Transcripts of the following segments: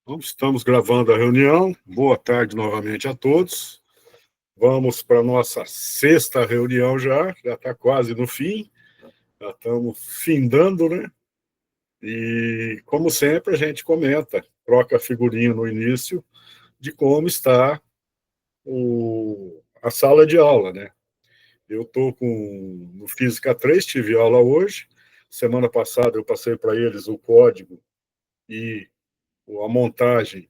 Então, estamos gravando a reunião. Boa tarde novamente a todos. Vamos para a nossa sexta reunião já está quase no fim, já estamos findando, né? E, como sempre, a gente comenta, troca figurinha no início de como está a sala de aula, né? Eu estou no Física 3, tive aula hoje. Semana passada eu passei para eles o código e a montagem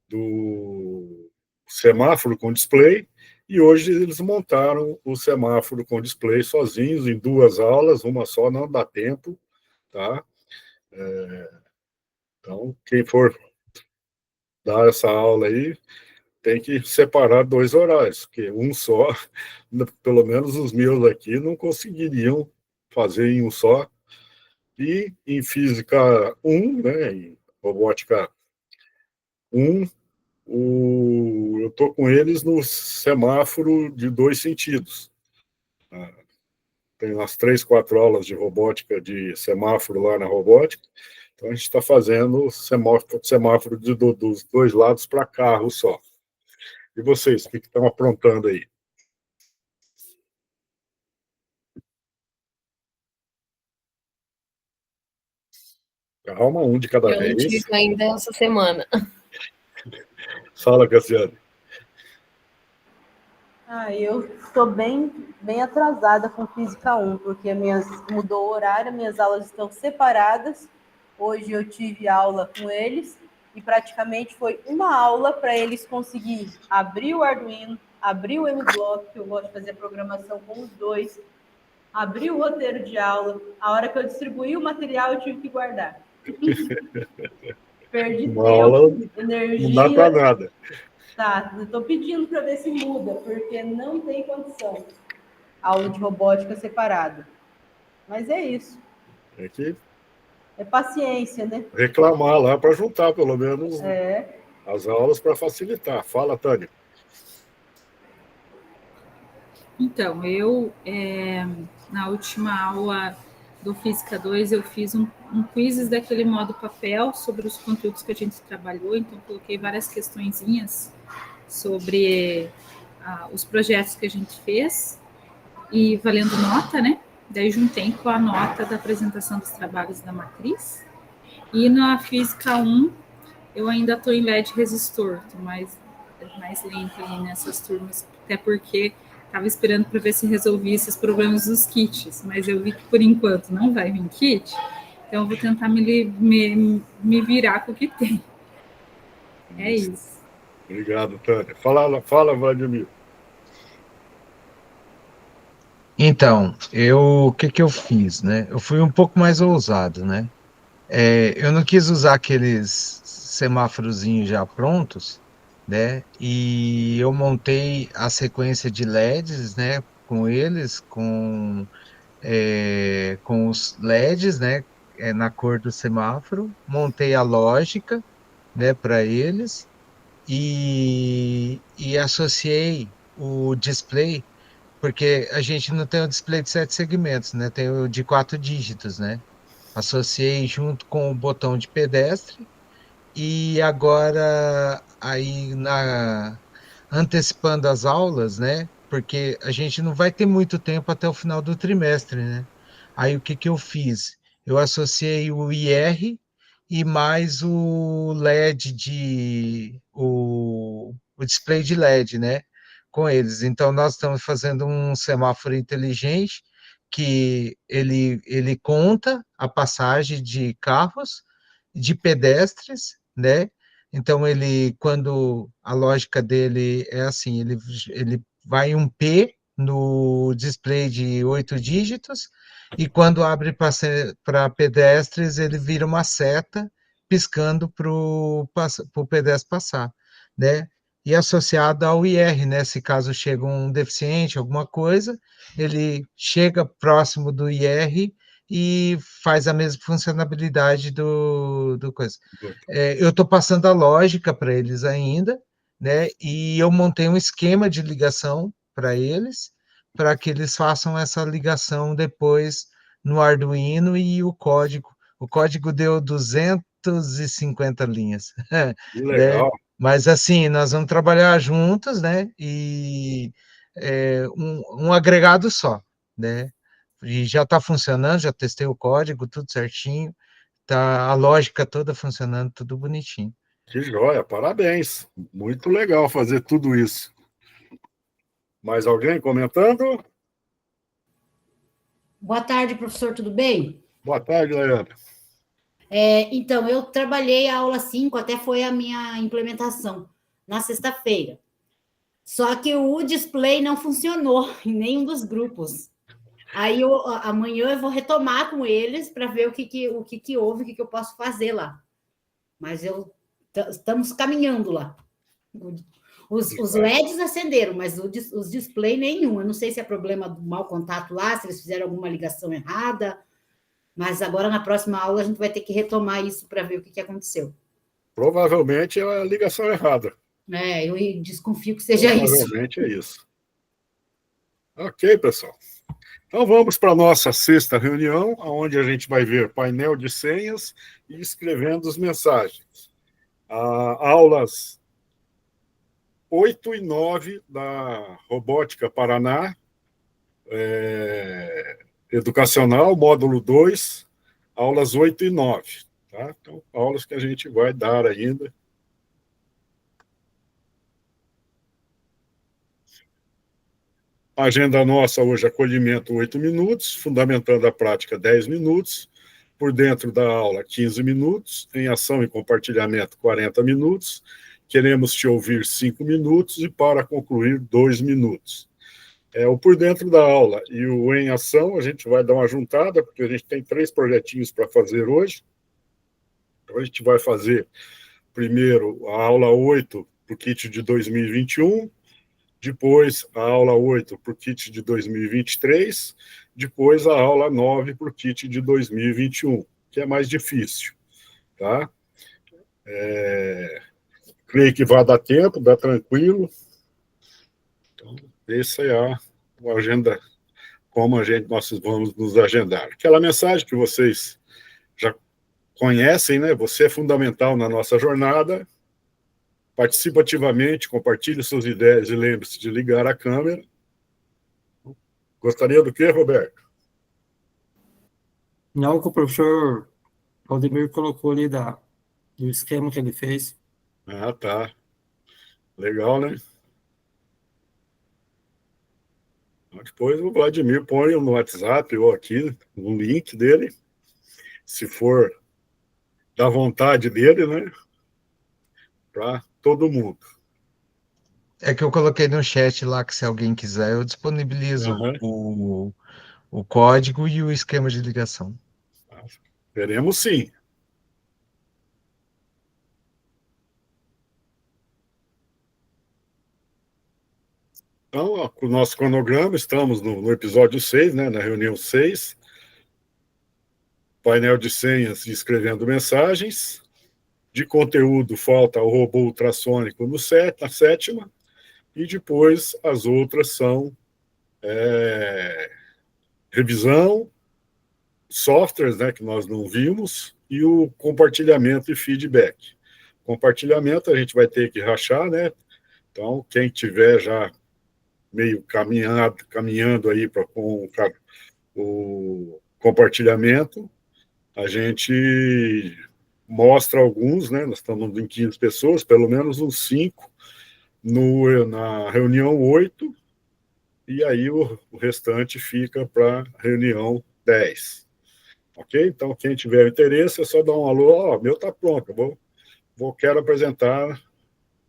do semáforo com display, e hoje eles montaram o semáforo com display sozinhos, em duas aulas, uma só não dá tempo, tá? Então, quem for dar essa aula aí, tem que separar dois horários, porque um só, pelo menos os meus aqui, não conseguiriam fazer em um só. E em física 1, né, em robótica 1, eu estou com eles no semáforo de dois sentidos. Tem umas 3, 4 aulas de robótica, de semáforo lá na robótica. Então, a gente está fazendo o semáforo dos dois lados para carro só. E vocês, o que estão aprontando aí? Calma, um de cada Eu não vez. tive ainda essa semana. Fala, Cassiane. Eu estou bem atrasada com Física 1, porque mudou o horário, minhas aulas estão separadas. Hoje eu tive aula com eles e praticamente foi uma aula para eles conseguir abrir o Arduino, abrir o MBlock, que eu gosto de fazer programação com os dois, abrir o roteiro de aula. A hora que eu distribuí o material, eu tive que guardar. Perdi Uma tempo, aula energia. não dá para nada. Tá, eu estou pedindo para ver se muda, porque não tem condição. Aula de robótica separada. Mas é isso. Tem que É paciência, né? reclamar lá para juntar, pelo menos, as aulas para facilitar. Fala, Tânia. Então, na última aula do Física 2, eu fiz um quiz daquele modo papel sobre os conteúdos que a gente trabalhou, então coloquei várias questõezinhas sobre os projetos que a gente fez e valendo nota, né? Daí juntei com a nota da apresentação dos trabalhos da matriz. E na Física 1, eu ainda estou em LED resistor, estou mais lenta aí nessas turmas, até porque estava esperando para ver se resolvia esses problemas dos kits, mas eu vi que por enquanto não vai vir kit, então eu vou tentar me virar com o que tem. É isso. Obrigado, Tânia. Fala, Vladimir. Então, o que eu fiz, né? Eu fui um pouco mais ousado, né? Eu não quis usar aqueles semáforozinhos já prontos, né? E eu montei a sequência de LEDs, né? Com eles, com os LEDs, né? Na cor do semáforo. Montei a lógica, né? Para eles e associei o display, porque a gente não tem o display de 7 segmentos, né? Tem o de 4 dígitos, né? Associei junto com o botão de pedestre e agora aí antecipando as aulas, né? Porque a gente não vai ter muito tempo até o final do trimestre, né? Aí o que eu fiz? Eu associei o IR e mais o LED o display de LED, né? Com eles. Então nós estamos fazendo um semáforo inteligente que ele conta a passagem de carros, de pedestres, né? Então quando a lógica dele é assim, ele vai um P no display de 8 dígitos e quando abre para pedestres ele vira uma seta piscando para o pedestre passar, né? E associado ao IR, né? Se caso chega um deficiente, alguma coisa, ele chega próximo do IR e faz a mesma funcionalidade do coisa. Eu estou passando a lógica para eles ainda, né? E eu montei um esquema de ligação para eles, para que eles façam essa ligação depois no Arduino e o código. O código deu 200 250 linhas, Que né? legal. Mas assim, nós vamos trabalhar juntos, né? E um agregado só, né? E já está funcionando, já testei o código, tudo certinho, tá a lógica toda funcionando, tudo bonitinho. Que joia, parabéns. Muito legal fazer tudo isso. Mais alguém comentando? Boa tarde, professor, tudo bem? Boa tarde, Leandro. Então, eu trabalhei a aula 5, até foi a minha implementação, na sexta-feira. Só que o display não funcionou em nenhum dos grupos. Aí, amanhã eu vou retomar com eles para ver o que houve, o que eu posso fazer lá. Mas estamos caminhando lá. Os LEDs acenderam, mas os display nenhum. Eu não sei se é problema do mau contato lá, se eles fizeram alguma ligação errada, mas agora na próxima aula a gente vai ter que retomar isso para ver o que aconteceu. Provavelmente é a ligação errada. Eu desconfio que seja isso. Provavelmente é isso. Ok, pessoal. Então vamos para a nossa sexta reunião, onde a gente vai ver painel de senhas e escrevendo as mensagens. Aulas 8 e 9 da Robótica Paraná, Educacional, módulo 2, aulas 8 e 9. Tá? Então, aulas que a gente vai dar ainda. A agenda nossa hoje, acolhimento 8 minutos, fundamentando a prática 10 minutos, por dentro da aula 15 minutos, em ação e compartilhamento 40 minutos, queremos te ouvir 5 minutos e para concluir 2 minutos. O por dentro da aula e o em ação, a gente vai dar uma juntada, porque a gente tem 3 projetinhos para fazer hoje. Então, a gente vai fazer primeiro a aula 8 para o kit de 2021, depois a aula 8 para o kit de 2023, depois a aula 9 para o kit de 2021, que é mais difícil. Tá? Creio que vai dar tempo, dá tranquilo. Então, essa é a agenda, como nós vamos nos agendar. Aquela mensagem que vocês já conhecem, né? Você é fundamental na nossa jornada. Participe ativamente, compartilhe suas ideias e lembre-se de ligar a câmera. Gostaria do quê, Roberto? Não, que o professor Valdemir colocou ali do esquema que ele fez. Ah, tá. Legal, né? Depois o Vladimir põe no WhatsApp ou aqui no link dele, se for da vontade dele, né? Para todo mundo. É que eu coloquei no chat lá que se alguém quiser, eu disponibilizo o código e o esquema de ligação. Veremos sim. Então, o nosso cronograma, estamos no episódio 6, né, na reunião 6, painel de senhas e escrevendo mensagens. De conteúdo, falta o robô ultrassônico na 7ª, e depois as outras são revisão, softwares, né, que nós não vimos, e o compartilhamento e feedback. Compartilhamento a gente vai ter que rachar, né? Então, quem tiver já meio caminhando aí com o compartilhamento, a gente mostra alguns, né? Nós estamos em 15 pessoas, pelo menos uns 5 na reunião 8, e aí o restante fica para reunião 10. Ok? Então, quem tiver interesse, é só dar um alô. Meu está pronto, quero apresentar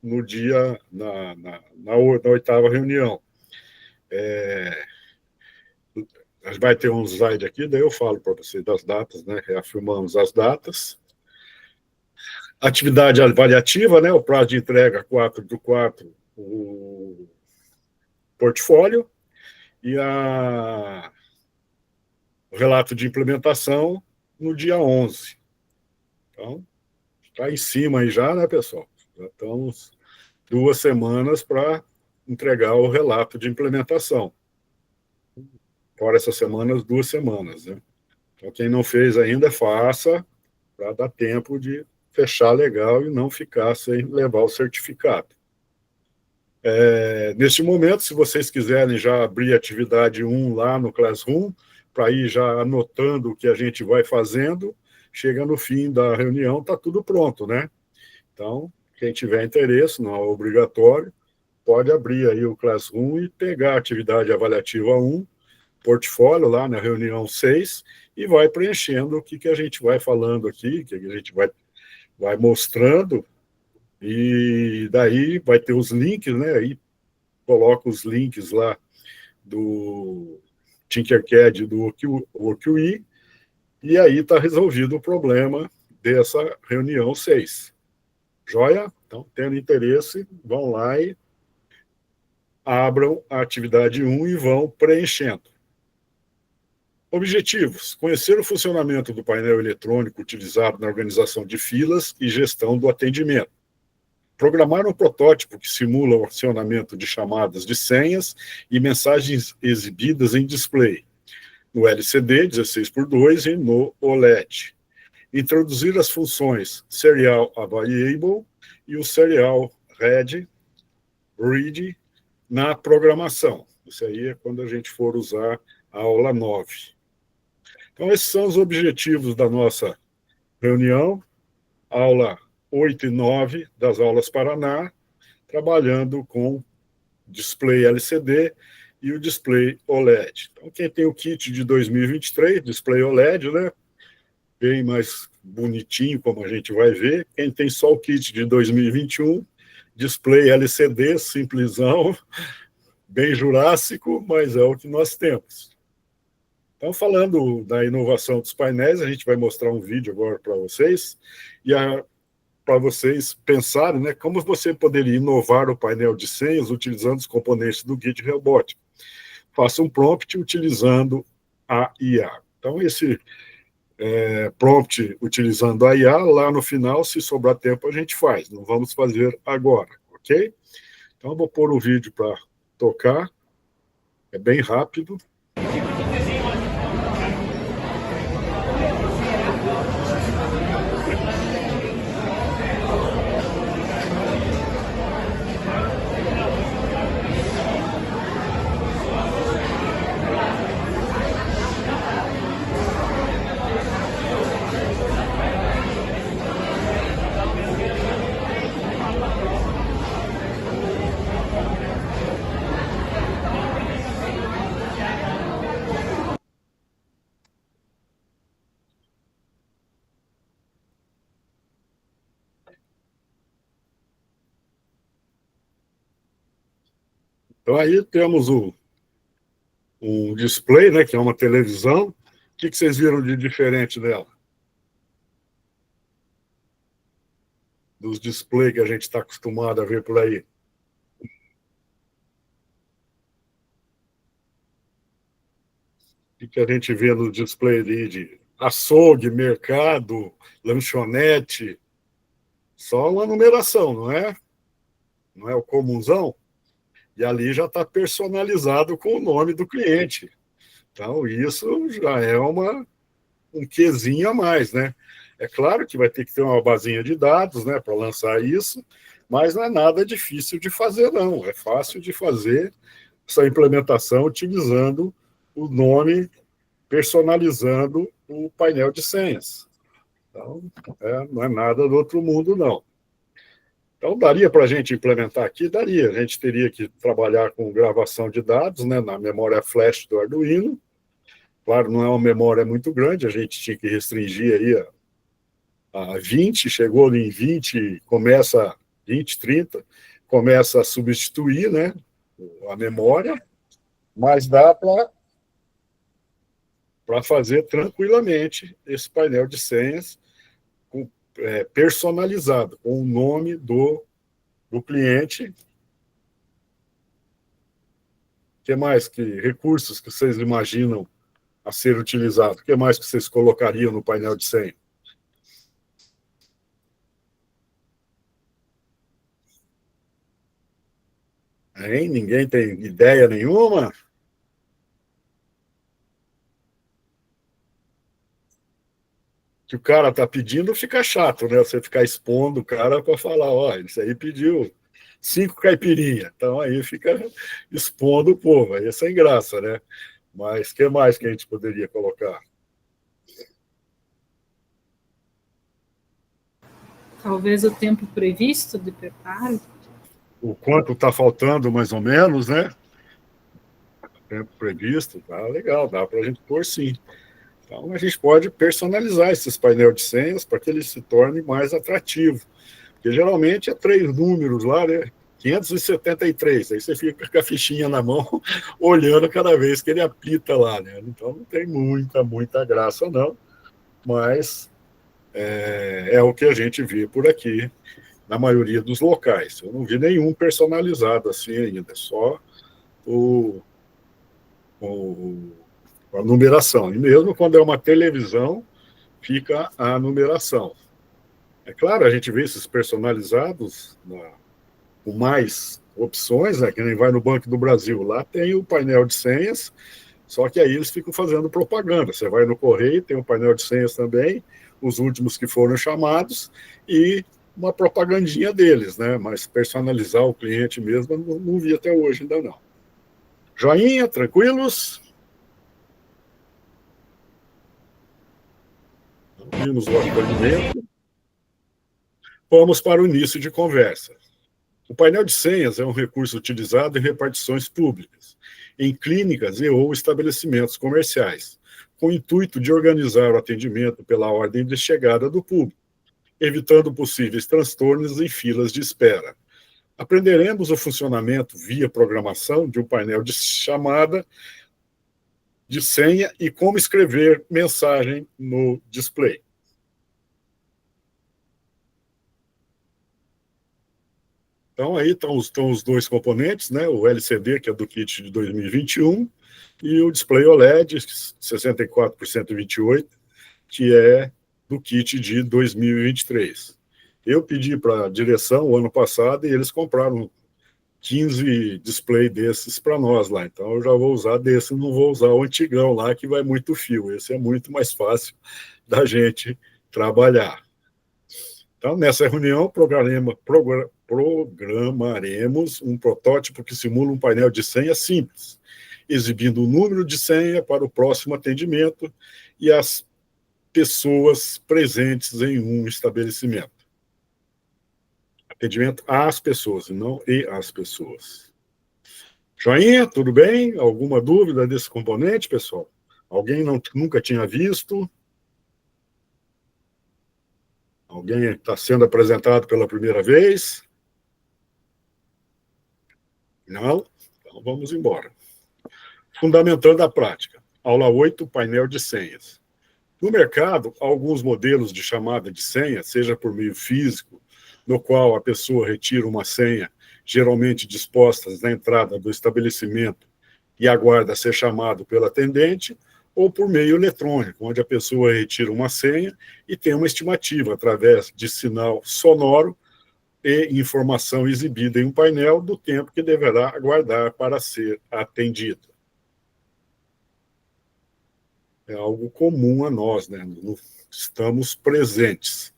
no dia, na 8ª reunião. Vai ter um slide aqui, daí eu falo para vocês das datas, né? Reafirmamos as datas. Atividade avaliativa, né? O prazo de entrega 4/4, o portfólio, e o relato de implementação no dia 11. Então, está em cima aí já, né, pessoal? Já estamos 2 semanas para entregar o relato de implementação. Fora essas semanas, 2 semanas, né? Então, quem não fez ainda, faça, para dar tempo de fechar legal e não ficar sem levar o certificado. Neste momento, se vocês quiserem já abrir a atividade 1 lá no Classroom, para ir já anotando o que a gente vai fazendo, chega no fim da reunião, está tudo pronto, né? Então, quem tiver interesse, não é obrigatório, pode abrir aí o Classroom e pegar a atividade avaliativa 1, portfólio lá na reunião 6, e vai preenchendo o que a gente vai falando aqui, que a gente vai mostrando, e daí vai ter os links, né? Aí coloca os links lá do Tinkercad, do WorkUI, e aí está resolvido o problema dessa reunião 6. Joia? Então, tendo interesse, vão lá e abram a atividade 1 e vão preenchendo. Objetivos: conhecer o funcionamento do painel eletrônico utilizado na organização de filas e gestão do atendimento. Programar um protótipo que simula o acionamento de chamadas de senhas e mensagens exibidas em display, no LCD 16:2 e no OLED. Introduzir as funções Serial Available e o Serial Read na programação. Isso aí é quando a gente for usar a aula 9. Então, esses são os objetivos da nossa reunião, aula 8 e 9 das aulas Paraná, trabalhando com display LCD e o display OLED. Então, quem tem o kit de 2023, display OLED, né? Bem mais bonitinho, como a gente vai ver. Quem tem só o kit de 2021, display LCD, simplesão, bem jurássico, mas é o que nós temos. Então, falando da inovação dos painéis, a gente vai mostrar um vídeo agora para vocês, e para vocês pensarem, né, como você poderia inovar o painel de senhas utilizando os componentes do Git Robótico. Faça um prompt utilizando a IA. Então, esse prompt utilizando a IA, lá no final, se sobrar tempo, a gente faz. Não vamos fazer agora, ok? Então, eu vou pôr o vídeo para tocar. É bem rápido. Então, aí temos um display, né, que é uma televisão. O que vocês viram de diferente dela? Dos displays que a gente está acostumado a ver por aí. O que a gente vê no display ali de açougue, mercado, lanchonete? Só uma numeração, não é? Não é o comunzão? E ali já está personalizado com o nome do cliente. Então, isso já é um quezinho a mais, né? É claro que vai ter que ter uma basinha de dados, né, para lançar isso, mas não é nada difícil de fazer, não. É fácil de fazer essa implementação utilizando o nome, personalizando o painel de senhas. Então, não é nada do outro mundo, não. Então, daria para a gente implementar aqui? Daria. A gente teria que trabalhar com gravação de dados, né, na memória flash do Arduino. Claro, não é uma memória muito grande, a gente tinha que restringir aí a 20, chegou em 20, começa 20, 30, começa a substituir, né, a memória, mas dá para fazer tranquilamente esse painel de senhas personalizado, com o nome do cliente. Que mais? Que recursos que vocês imaginam a ser utilizado? O que mais que vocês colocariam no painel de senha? Hein? Ninguém tem ideia nenhuma? que o cara está pedindo, fica chato, né? Você ficar expondo o cara para falar, ó, isso aí pediu 5 caipirinha. Então aí fica expondo o povo, aí é sem graça, né? Mas o que mais que a gente poderia colocar? Talvez o tempo previsto de preparo. O quanto está faltando, mais ou menos, né? Tempo previsto, tá legal, dá para a gente pôr sim. Então, a gente pode personalizar esses painéis de senhas para que ele se torne mais atrativo. Porque geralmente é 3 números lá, né? 573. Aí você fica com a fichinha na mão, olhando cada vez que ele apita lá, né? Então, não tem muita graça, não. Mas é o que a gente vê por aqui, na maioria dos locais. Eu não vi nenhum personalizado assim ainda, só o, o a numeração. E mesmo quando é uma televisão, fica a numeração. É claro, a gente vê esses personalizados com mais opções, né, que nem vai no Banco do Brasil. Lá tem o painel de senhas, só que aí eles ficam fazendo propaganda. Você vai no Correio, tem o painel de senhas também, os últimos que foram chamados, e uma propagandinha deles, né? Mas personalizar o cliente mesmo, não vi até hoje ainda não. Joinha, tranquilos? Vimos o acolhimento. Vamos para o início de conversa. O painel de senhas é um recurso utilizado em repartições públicas, em clínicas e ou estabelecimentos comerciais, com o intuito de organizar o atendimento pela ordem de chegada do público, evitando possíveis transtornos e filas de espera. Aprenderemos o funcionamento via programação de um painel de chamada de senha e como escrever mensagem no display. Então, aí estão os 2 componentes, né? O LCD, que é do kit de 2021, e o display OLED, 64 por 128, que é do kit de 2023. Eu pedi para a direção o ano passado e eles compraram 15 display desses para nós lá. Então, eu já vou usar desse, não vou usar o antigão lá, que vai muito fio. Esse é muito mais fácil da gente trabalhar. Então, nessa reunião, programaremos um protótipo que simula um painel de senha simples, exibindo o número de senha para o próximo atendimento e as pessoas presentes em um estabelecimento. Atendimento às pessoas, e não e às pessoas. Joinha, tudo bem? Alguma dúvida desse componente, pessoal? Alguém nunca tinha visto? Alguém está sendo apresentado pela primeira vez? Não? Então vamos embora. Fundamentando a prática. Aula 8, painel de senhas. No mercado, há alguns modelos de chamada de senha, seja por meio físico, no qual a pessoa retira uma senha, geralmente dispostas na entrada do estabelecimento, e aguarda ser chamado pelo atendente, ou por meio eletrônico, onde a pessoa retira uma senha e tem uma estimativa através de sinal sonoro e informação exibida em um painel do tempo que deverá aguardar para ser atendida. É algo comum a nós, né? Estamos presentes.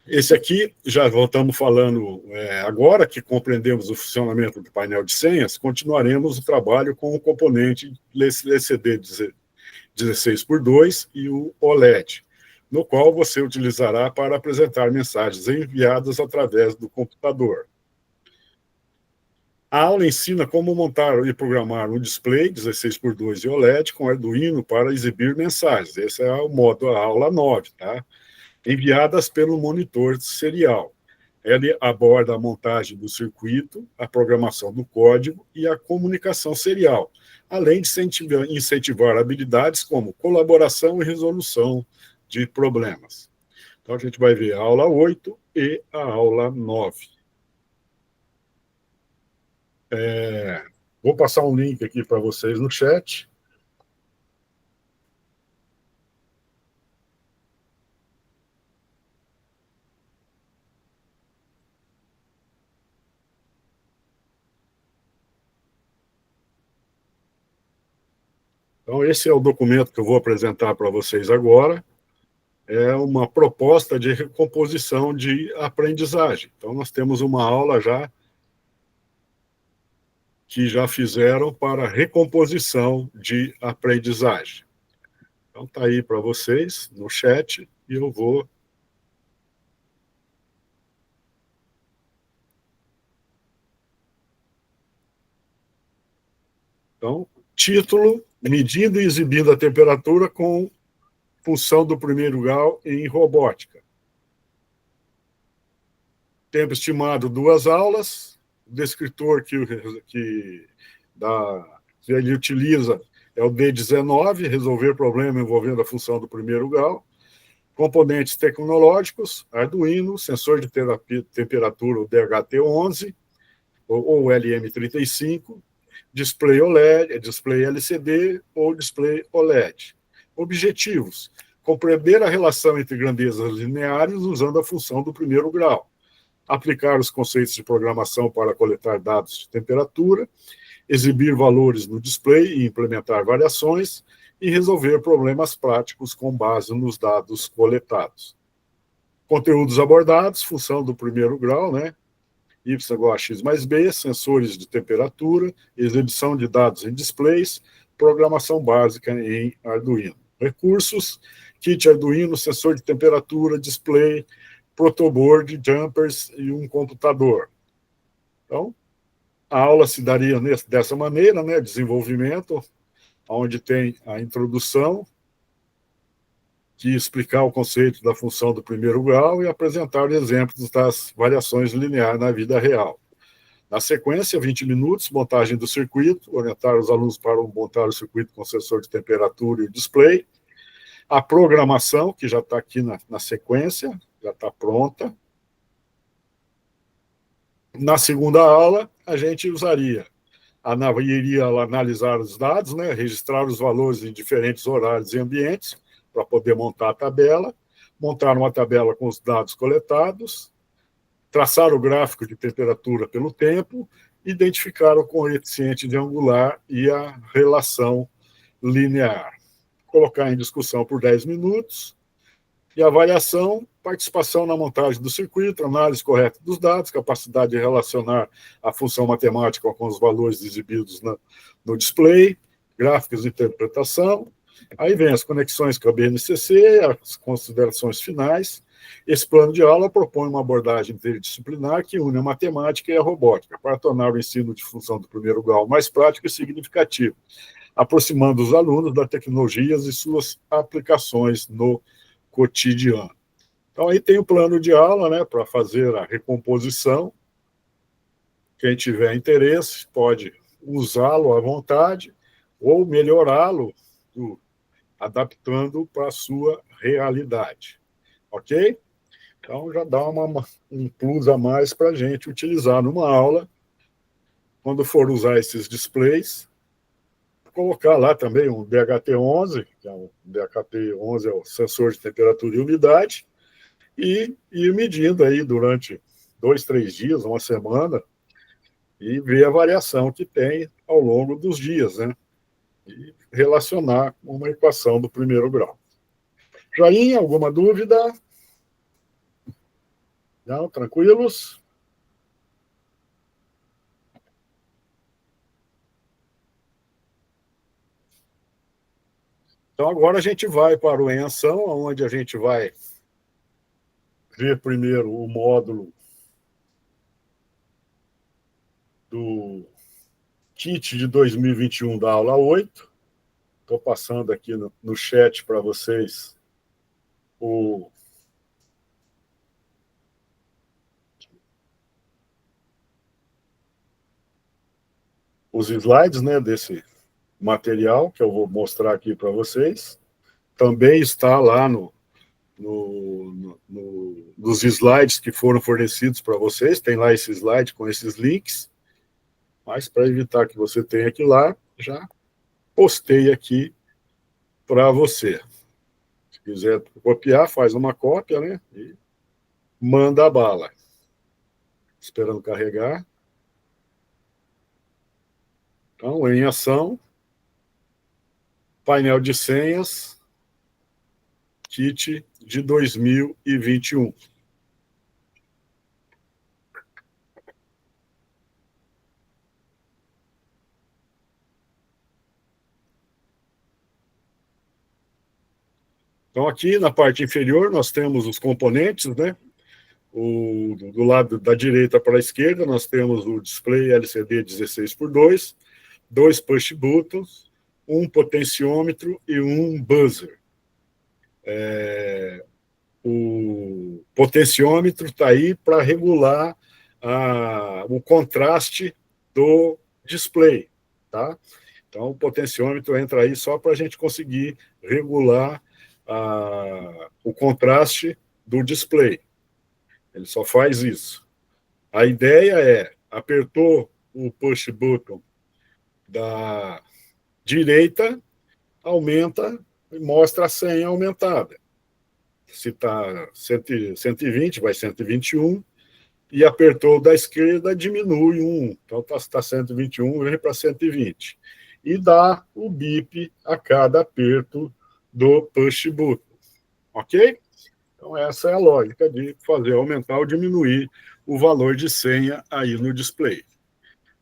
Esse aqui, já estamos falando agora que compreendemos o funcionamento do painel de senhas, continuaremos o trabalho com o componente LCD 16:2 e o OLED, no qual você utilizará para apresentar mensagens enviadas através do computador. A aula ensina como montar e programar um display 16:2 e OLED com Arduino para exibir mensagens. Esse é o modo a aula 9, tá? Enviadas pelo monitor serial. Ele aborda a montagem do circuito, a programação do código e a comunicação serial, além de incentivar habilidades como colaboração e resolução de problemas. Então, a gente vai ver a aula 8 e a aula 9. Vou passar um link aqui para vocês no chat. Então, esse é o documento que eu vou apresentar para vocês agora. é uma proposta de recomposição de aprendizagem. Então, nós temos uma aula já que já fizeram para recomposição de aprendizagem. Então, está aí para vocês no chat e eu vou. Então, título: medindo e exibindo a temperatura com função do primeiro grau em robótica. Tempo estimado, 2 aulas. O descritor que ele utiliza é o D19, resolver problema envolvendo a função do primeiro grau. Componentes tecnológicos, Arduino, sensor de temperatura, o DHT11, ou LM35, display OLED, display LCD ou display OLED. Objetivos: compreender a relação entre grandezas lineares usando a função do primeiro grau, aplicar os conceitos de programação para coletar dados de temperatura, exibir valores no display e implementar variações, e resolver problemas práticos com base nos dados coletados. Conteúdos abordados: função do primeiro grau, né? Y igual a x mais b, sensores de temperatura, exibição de dados em displays, programação básica em Arduino. Recursos: kit Arduino, sensor de temperatura, display, protoboard, jumpers e um computador. Então, a aula se daria dessa maneira, né? Desenvolvimento, onde tem a introdução, que explicar o conceito da função do primeiro grau e apresentar exemplos das variações lineares na vida real. Na sequência, 20 minutos, montagem do circuito, orientar os alunos para montar o circuito com sensor de temperatura e display. A programação, que já está aqui na sequência, já está pronta. Na segunda aula, a gente iria analisar os dados, né, registrar os valores em diferentes horários e ambientes, para poder montar a tabela, montar uma tabela com os dados coletados, traçar o gráfico de temperatura pelo tempo, identificar o coeficiente de angular e a relação linear. Colocar em discussão por 10 minutos. E avaliação: participação na montagem do circuito, análise correta dos dados, capacidade de relacionar a função matemática com os valores exibidos no display, gráficos de interpretação. Aí vem as conexões com a BNCC, as considerações finais. Esse plano de aula propõe uma abordagem interdisciplinar que une a matemática e a robótica, para tornar o ensino de função do primeiro grau mais prático e significativo, aproximando os alunos das tecnologias e suas aplicações no cotidiano. Então, aí tem o plano de aula, né, para fazer a recomposição. Quem tiver interesse pode usá-lo à vontade ou melhorá-lo, adaptando para a sua realidade. Ok? Então, já dá um plus a mais para a gente utilizar numa aula, quando for usar esses displays, colocar lá também um DHT11, que é o DHT11 é o sensor de temperatura e umidade, e ir medindo aí durante 2, 3 dias, uma semana, e ver a variação que tem ao longo dos dias, né? E relacionar com uma equação do primeiro grau. Joinha, alguma dúvida? Não, tranquilos? Então, agora a gente vai para o Em Ação, onde a gente vai ver primeiro o módulo do kit de 2021 da aula 8. Estou passando aqui no chat para vocês os slides, né, desse material que eu vou mostrar aqui para vocês. Também está lá nos slides que foram fornecidos para vocês, tem lá esse slide com esses links, mas para evitar que você tenha que ir lá, já postei aqui para você. Se quiser copiar, faz uma cópia, né, e manda a bala. Esperando carregar. Então, em ação, painel de senhas, kit de 2021. Então, aqui na parte inferior, nós temos os componentes, né? Do lado da direita para a esquerda, nós temos o display LCD 16:2, 2 push buttons, um potenciômetro e um buzzer. O potenciômetro está aí para regular o contraste do display, tá? Então, o potenciômetro entra aí só para a gente conseguir regular o contraste do display. Ele só faz isso. A ideia é, apertou o push button da direita, aumenta e mostra a senha aumentada. Se está 120, vai 121, e apertou da esquerda, diminui 1. Então, está 121, vem para 120. E dá o bip a cada aperto do push button. Ok? Então, essa é a lógica de fazer aumentar ou diminuir o valor de senha aí no display.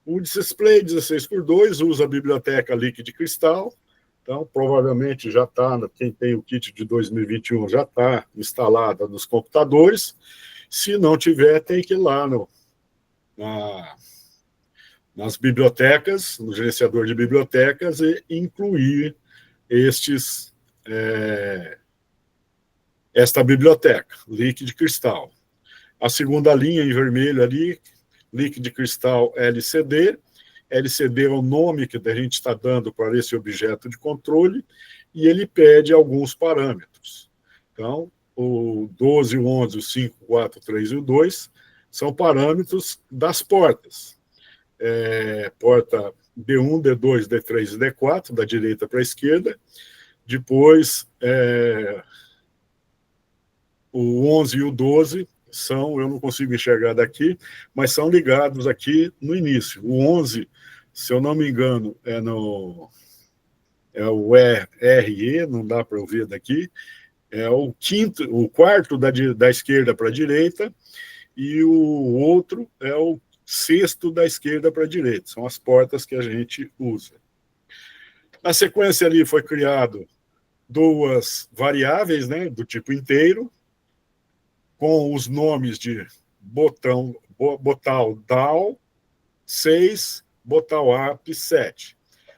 O display 16:2 usa a biblioteca Liquid Crystal. Então, provavelmente já está, quem tem o kit de 2021 já está instalada nos computadores. Se não tiver, tem que ir lá nas bibliotecas, no gerenciador de bibliotecas, e incluir esta biblioteca, Liquid Crystal. A segunda linha em vermelho ali, Liquid Crystal LCD. LCD é o nome que a gente está dando para esse objeto de controle, e ele pede alguns parâmetros. Então, o 12, o 11, o 5, o 4, o 3 e o 2 são parâmetros das portas. Porta D1, D2, D3 e D4, da direita para a esquerda. Depois, o 11 e o 12 são, eu não consigo enxergar daqui, mas são ligados aqui no início. O 11, se eu não me engano, é o RE, não dá para eu ver daqui, é o quarto da esquerda para a direita, e o outro é o sexto da esquerda para a direita. São as portas que a gente usa. Na sequência ali foi criado duas variáveis, né, do tipo inteiro, com os nomes de botal down 6, botal up 7.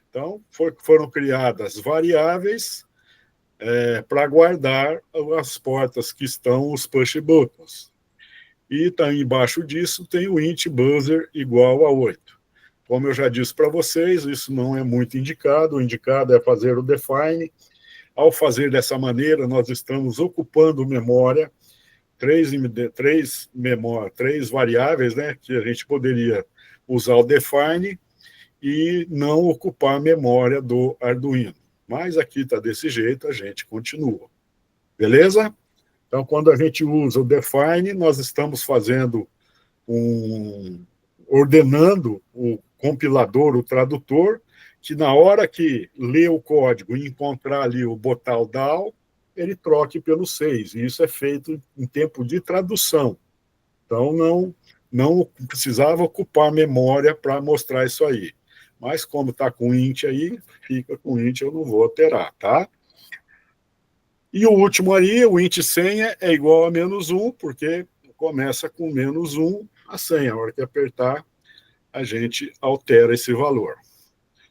Então, foram criadas variáveis para guardar as portas que estão os push buttons. E tá embaixo disso tem o int buzzer igual a 8. Como eu já disse para vocês, isso não é muito indicado. O indicado é fazer o define. Ao fazer dessa maneira, nós estamos ocupando memória, três variáveis, né, que a gente poderia usar o define e não ocupar a memória do Arduino. Mas aqui está desse jeito, a gente continua. Beleza? Então, quando a gente usa o define, nós estamos fazendo ordenando o compilador, o tradutor, que na hora que lê o código e encontrar ali o botal down, ele troque pelo 6. E isso é feito em tempo de tradução. Então, não precisava ocupar memória para mostrar isso aí. Mas, como está com int aí, fica com int, eu não vou alterar, tá? E o último aí, o int senha, é igual a -1, porque começa com -1 a senha. A hora que apertar, a gente altera esse valor.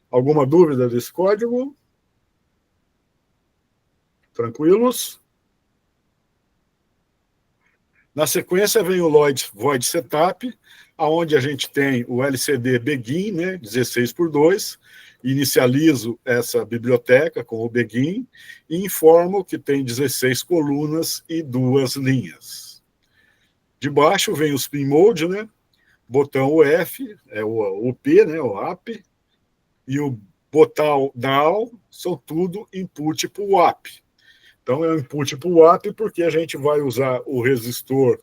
Alguma dúvida desse código? Tranquilos? Na sequência vem o void setup, onde a gente tem o LCD begin, né, 16:2, inicializo essa biblioteca com o begin e informo que tem 16 colunas e 2 linhas. De baixo vem os pin mode, né, botão F, é o P, né, o up, e o botão down são tudo input para o up. Então, é um input para o up porque a gente vai usar o resistor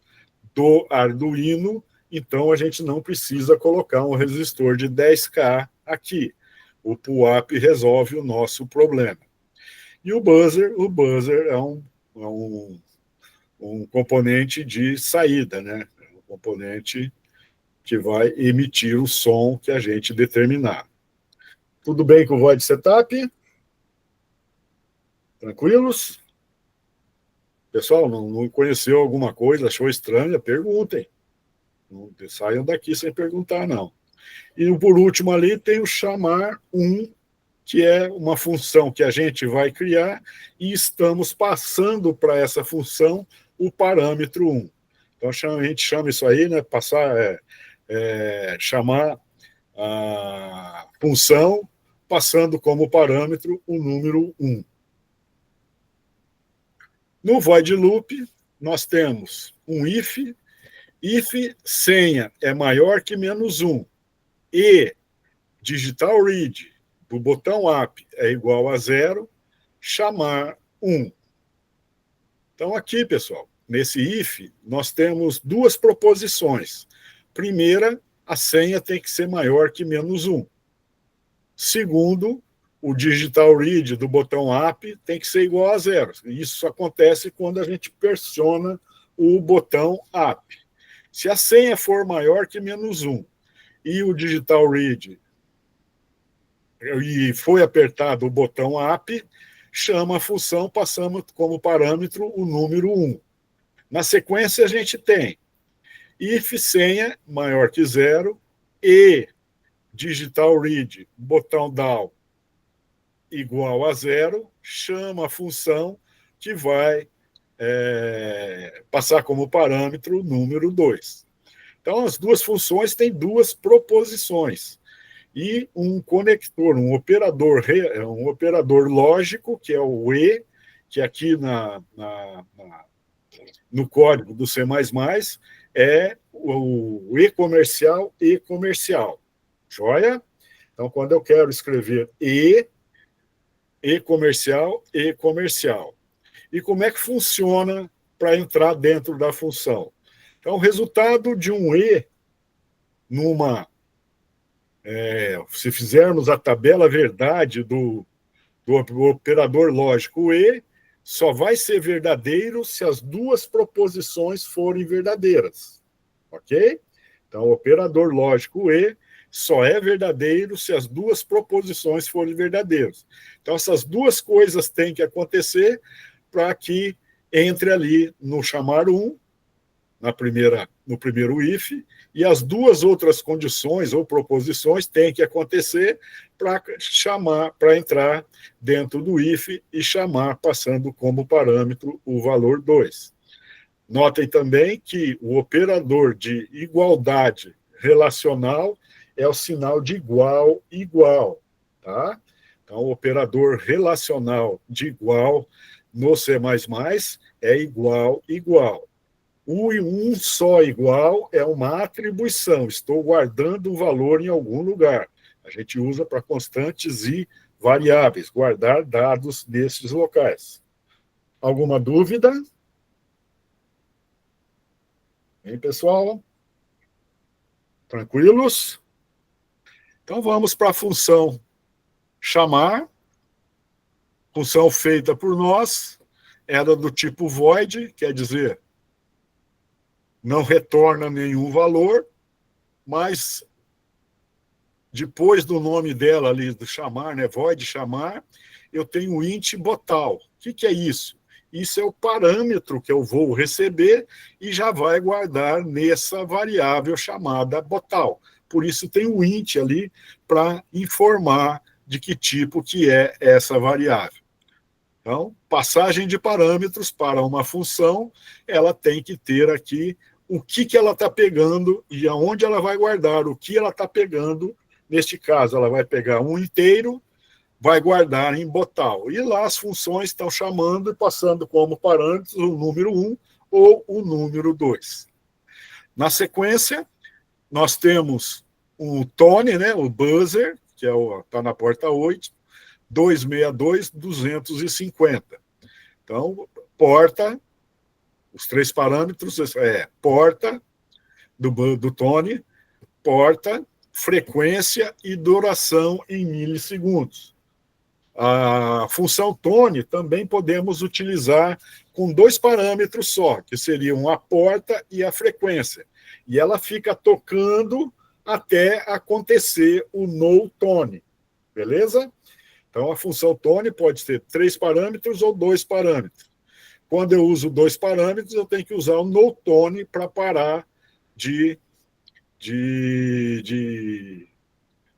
do Arduino, então a gente não precisa colocar um resistor de 10K aqui. O pull-up resolve o nosso problema. E o buzzer é um componente de saída, né? Um componente que vai emitir o som que a gente determinar. Tudo bem com o void setup? Tranquilos? Pessoal, não conheceu alguma coisa, achou estranha? Perguntem. Não saiam daqui sem perguntar, não. E por último ali tem o chamar que é uma função que a gente vai criar e estamos passando para essa função o parâmetro 1. Então a gente chama isso aí, né? Chamar a função passando como parâmetro o número 1. No void loop, nós temos um if senha é maior que -1 e digital read do botão app é igual a 0, chamar 1. Então aqui, pessoal, nesse if, nós temos duas proposições. Primeira, a senha tem que ser maior que -1. Segundo, o digital read do botão app tem que ser igual a 0. Isso acontece quando a gente pressiona o botão app. Se a senha for maior que -1 e o digital read e foi apertado o botão app, chama a função, passamos como parâmetro o número 1. Na sequência, a gente tem if senha maior que 0 e digital read, botão down igual a 0, chama a função que vai passar como parâmetro o número 2. Então, as duas funções têm duas proposições. E um conector, um operador lógico, que é o E, que aqui no código do C++ é o E comercial e comercial. Joia? Então, quando eu quero escrever E comercial e comercial. E como é que funciona para entrar dentro da função? Então, o resultado de um E se fizermos a tabela verdade do operador lógico E, só vai ser verdadeiro se as duas proposições forem verdadeiras. Ok? Então, o operador lógico E só é verdadeiro se as duas proposições forem verdadeiras. Então, essas duas coisas têm que acontecer para que entre ali no chamar 1, no primeiro if, e as duas outras condições ou proposições têm que acontecer para entrar dentro do if e chamar, passando como parâmetro o valor 2. Notem também que o operador de igualdade relacional é o sinal de igual, igual, tá? Então, o operador relacional de igual no C++ é igual, igual. O um só igual é uma atribuição, estou guardando um valor em algum lugar. A gente usa para constantes e variáveis, guardar dados nesses locais. Alguma dúvida? Hein, pessoal? Tranquilos? Então, vamos para a função chamar. Função feita por nós, era do tipo void, quer dizer, não retorna nenhum valor, mas depois do nome dela ali, do chamar, né, void chamar, eu tenho o int botal. O que é isso? Isso é o parâmetro que eu vou receber e já vai guardar nessa variável chamada botal. Por isso tem o int ali para informar de que tipo que é essa variável. Então, passagem de parâmetros para uma função, ela tem que ter aqui o que ela está pegando e aonde ela vai guardar o que ela está pegando. Neste caso, ela vai pegar um inteiro, vai guardar em botal. E lá as funções estão chamando e passando como parâmetros o número 1 ou o número 2. Na sequência, nós temos o tone, né, o buzzer, que está na porta 8, 262.250. Então, porta, os três parâmetros porta do tone, porta, frequência e duração em milissegundos. A função Tone também podemos utilizar com 2 parâmetros só, que seriam a porta e a frequência. E ela fica tocando até acontecer o no tone, beleza? Então, a função Tone pode ter 3 parâmetros ou 2 parâmetros. Quando eu uso 2 parâmetros, eu tenho que usar o no tone para parar de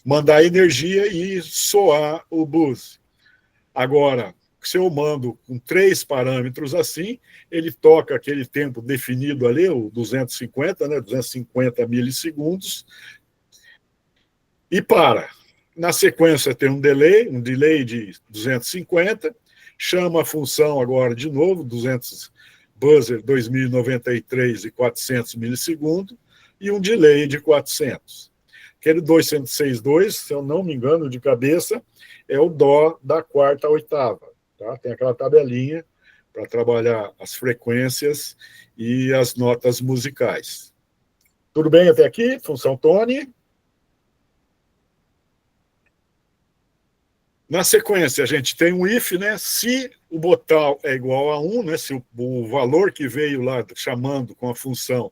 mandar energia e soar o blues. Agora, se eu mando com 3 parâmetros assim, ele toca aquele tempo definido ali, o 250, né, 250 milissegundos, e para. Na sequência tem um delay de 250, chama a função agora de novo, 200 buzzer 2093 e 400 milissegundos, e um delay de 400. Aquele 262, se eu não me engano de cabeça, é o dó da quarta à oitava. Tá? Tem aquela tabelinha para trabalhar as frequências e as notas musicais. Tudo bem até aqui? Função Tone. Na sequência, a gente tem um if, né? Se o botão é igual a 1, né? Se o valor que veio lá chamando com a função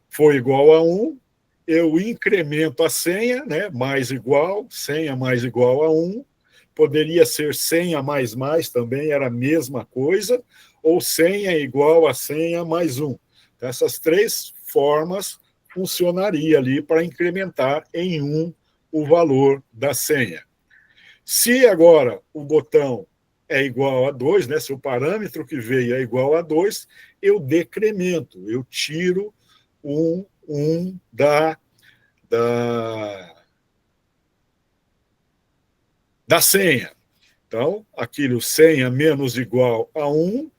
for igual a 1, eu incremento a senha, né? Mais igual, senha mais igual a 1. Poderia ser senha mais mais, também era a mesma coisa, ou senha igual a senha mais 1. Então, essas 3 formas funcionaria ali para incrementar em 1 o valor da senha. Se agora o botão é igual a 2, né, se o parâmetro que veio é igual a 2, eu decremento, eu tiro um da senha. Então, aquilo senha menos igual a 1,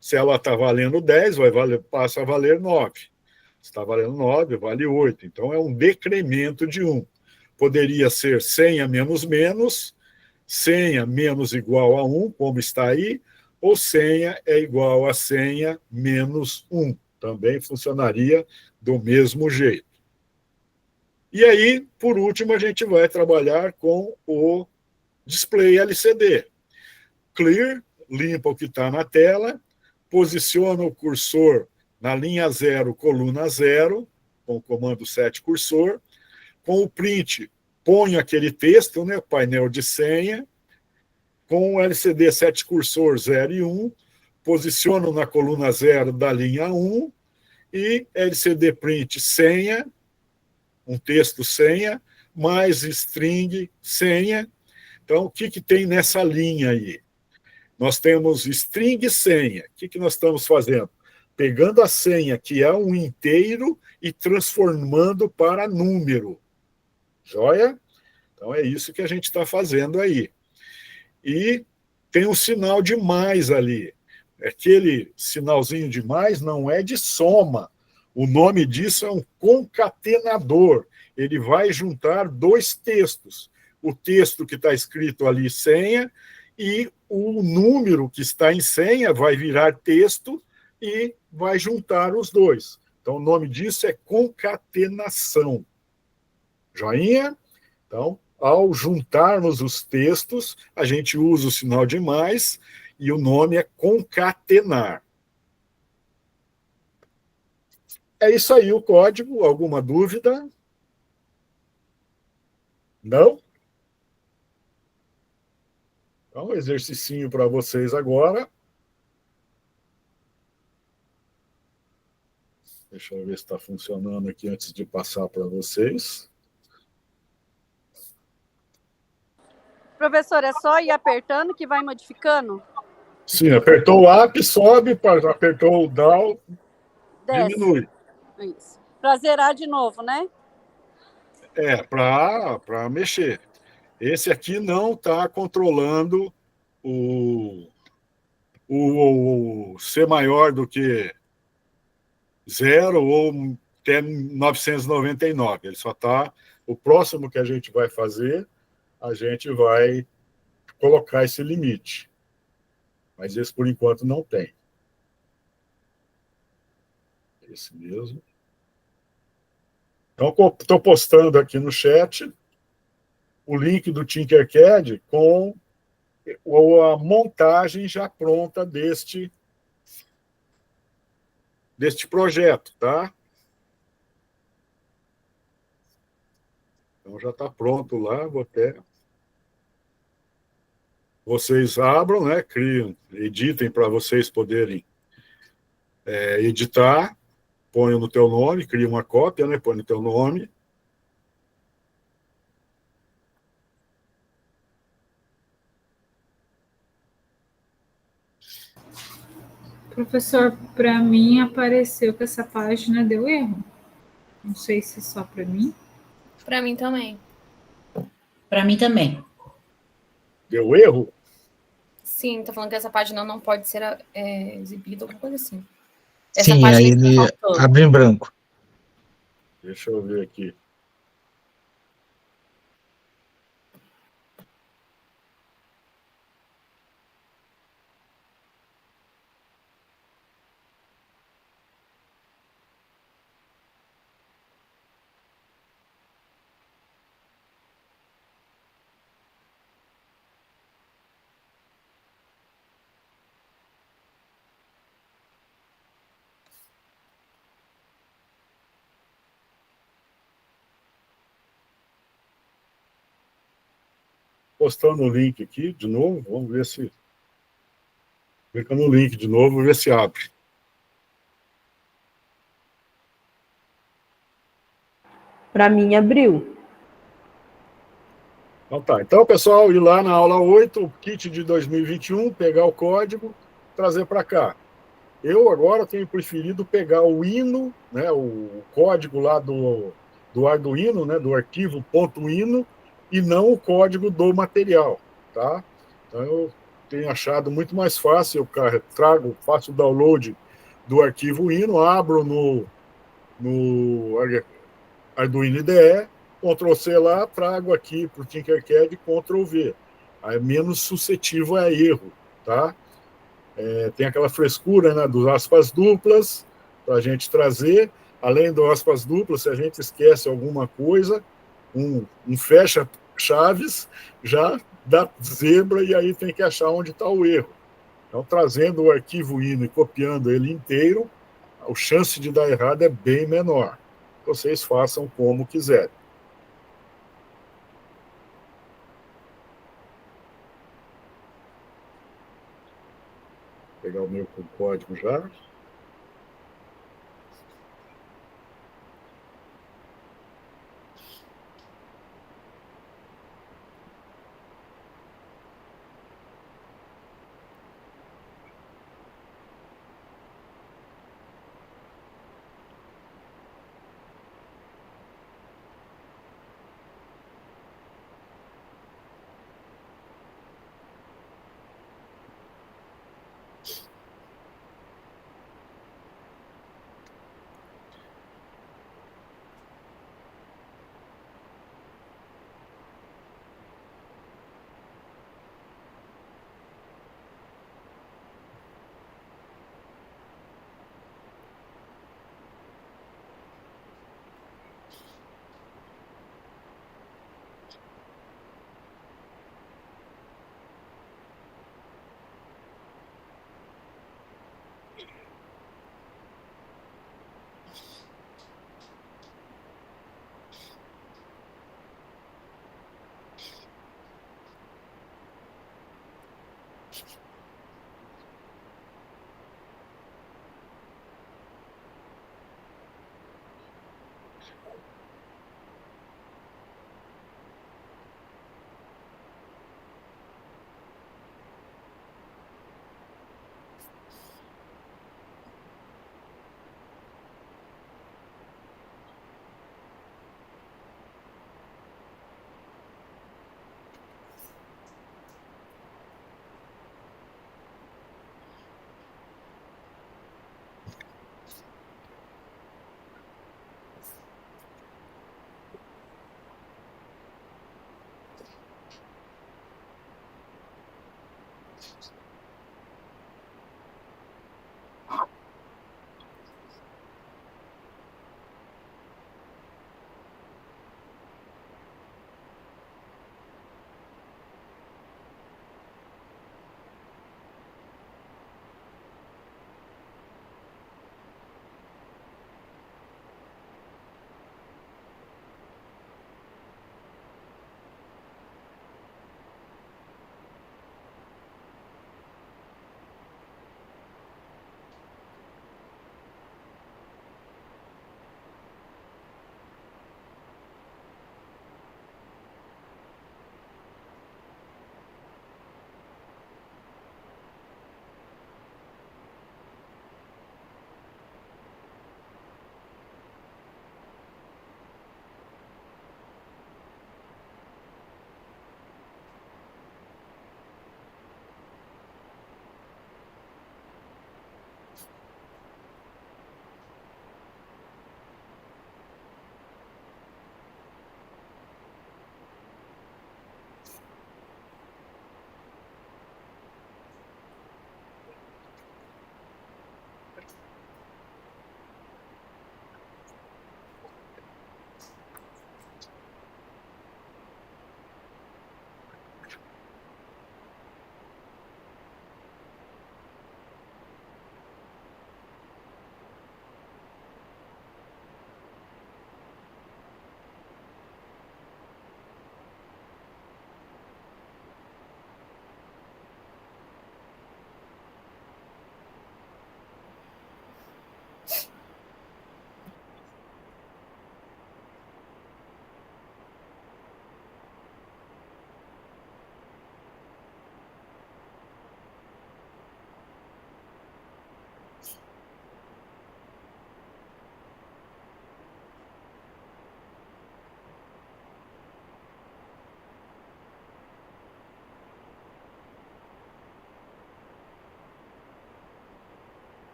se ela está valendo 10, passa a valer 9. Se está valendo 9, vale 8. Então, é um decremento de 1. Poderia ser senha menos menos, senha menos igual a 1, como está aí, ou senha é igual a senha menos 1. Também funcionaria do mesmo jeito. E aí, por último, a gente vai trabalhar com o display LCD. Clear, limpa o que está na tela, posiciona o cursor na linha 0, coluna 0, com o comando set cursor. Com o print, põe aquele texto, né, painel de senha. Com o LCD set cursor 0 e 1, posiciono na coluna 0 da linha 1 e LCD print senha, um texto senha, mais string senha. Então, o que tem nessa linha aí? Nós temos string senha. O que nós estamos fazendo? Pegando a senha, que é um inteiro, e transformando para número. Joia? Então, é isso que a gente está fazendo aí. E tem um sinal de mais ali. Aquele sinalzinho de mais não é de soma. O nome disso é um concatenador. Ele vai juntar 2 textos. O texto que está escrito ali, senha, e o número que está em senha vai virar texto e vai juntar os 2. Então, o nome disso é concatenação. Joinha? Então, ao juntarmos os textos, a gente usa o sinal de mais e o nome é concatenar. É isso aí o código. Alguma dúvida? Não? Então, exercicinho para vocês agora. Deixa eu ver se está funcionando aqui antes de passar para vocês. Professor, é só ir apertando que vai modificando? Sim, apertou o up, sobe, apertou o down, Desce. diminui. Isso. Para zerar de novo, né? É, para mexer. Esse aqui não está controlando o ser maior do que 0 ou até 999. Ele só está... O próximo que a gente vai fazer, a gente vai colocar esse limite. Mas esse, por enquanto, não tem. Esse mesmo. Então, estou postando aqui no chat o link do Tinkercad com ou a montagem já pronta deste projeto, tá? Então já está pronto lá, vou até... Vocês abram, né? Criam, editem para vocês poderem editar, põe no teu nome, cria uma cópia, né? Põe no teu nome. Professor, para mim apareceu que essa página deu erro. Não sei se só para mim. Para mim também. Para mim também. Deu erro? Sim, tá falando que essa página não pode ser exibida, alguma coisa assim. Essa Sim, página aí está ele faltando. abre em branco. Deixa eu ver aqui. Postando o link aqui de novo, vamos ver se... Clica no link de novo, ver se abre. Para mim, abriu. Então tá. Então, pessoal, ir lá na aula 8, o kit de 2021, pegar o código, trazer para cá. Eu agora tenho preferido pegar o hino, né, o código lá do Arduino, né, do arquivo .ino, e não o código do material, tá? Então eu tenho achado muito mais fácil, eu faço o download do arquivo hino, abro no Arduino IDE, Ctrl+C lá, trago aqui para o Tinkercad e Ctrl+V. Aí é menos suscetível a erro, tá? Tem aquela frescura, né, dos aspas duplas para a gente trazer. Além do aspas duplas, se a gente esquece alguma coisa, um fecha chaves já dá zebra e aí tem que achar onde está o erro. Então, trazendo o arquivo INO e copiando ele inteiro, a chance de dar errado é bem menor. Vocês façam como quiserem. Vou pegar o meu com código já.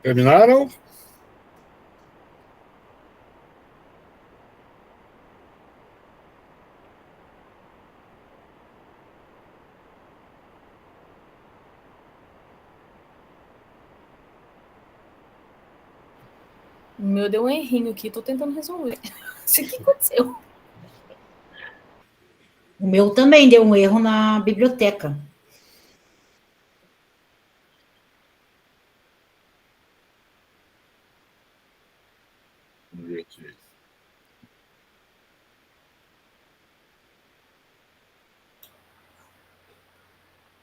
Terminaram? O meu deu um errinho aqui, tô tentando resolver. O que aconteceu? O meu também deu um erro na biblioteca. Vamos ver aqui.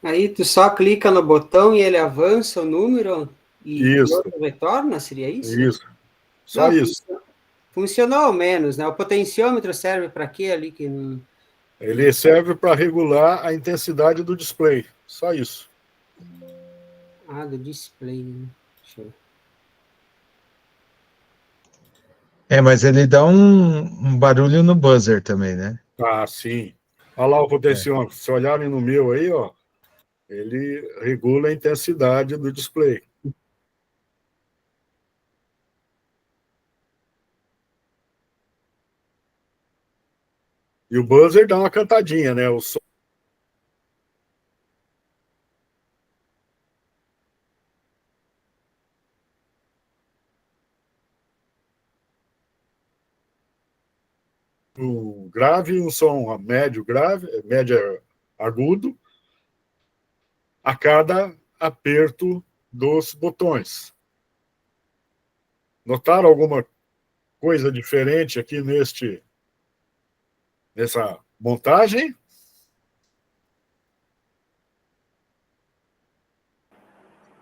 Aí tu só clica no botão e ele avança o número e Isso. outro retorna, seria isso? Isso. Só Não, isso. Funcionou ao menos, né? O potenciômetro serve para quê ali que não... Ele serve para regular a intensidade do display. Só isso. Ah, do display, né? Deixa eu... Mas ele dá um barulho no buzzer também, né? Ah, sim. Olha lá o potenciômetro. Se olharem no meu aí, ó, ele regula a intensidade do display. E o buzzer dá uma cantadinha, né? O som. Um grave e um som médio grave, médio agudo, a cada aperto dos botões. Notaram alguma coisa diferente aqui nessa montagem?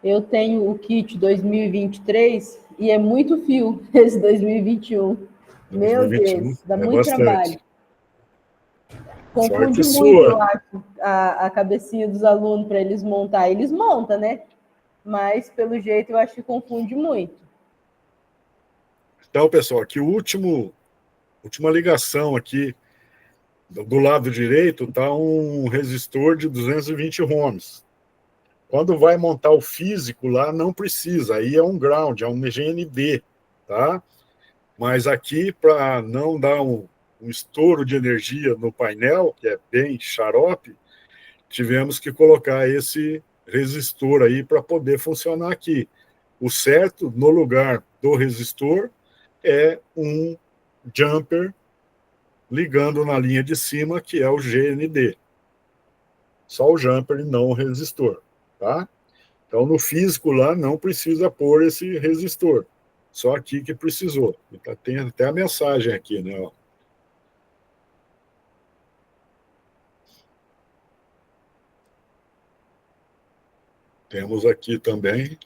Eu tenho o kit 2023 e é muito fio esse 2021. Meu 2021, Deus, dá é muito bastante. trabalho. Confunde Sorte muito, sua. eu acho, a cabecinha dos alunos para eles montar. Eles montam, né? Mas, pelo jeito, eu acho que confunde muito. Então, pessoal, aqui última ligação aqui, do lado direito, está um resistor de 220 ohms. Quando vai montar o físico lá, não precisa, aí é um ground, é um GND, tá? Mas aqui, para não dar um estouro de energia no painel, que é bem xarope, tivemos que colocar esse resistor aí para poder funcionar aqui. O certo, no lugar do resistor, é um jumper ligando na linha de cima, que é o GND. Só o jumper e não o resistor, tá? Então, no físico lá, não precisa pôr esse resistor. Só aqui que precisou. Tem até a mensagem aqui, né? Ó. Temos aqui também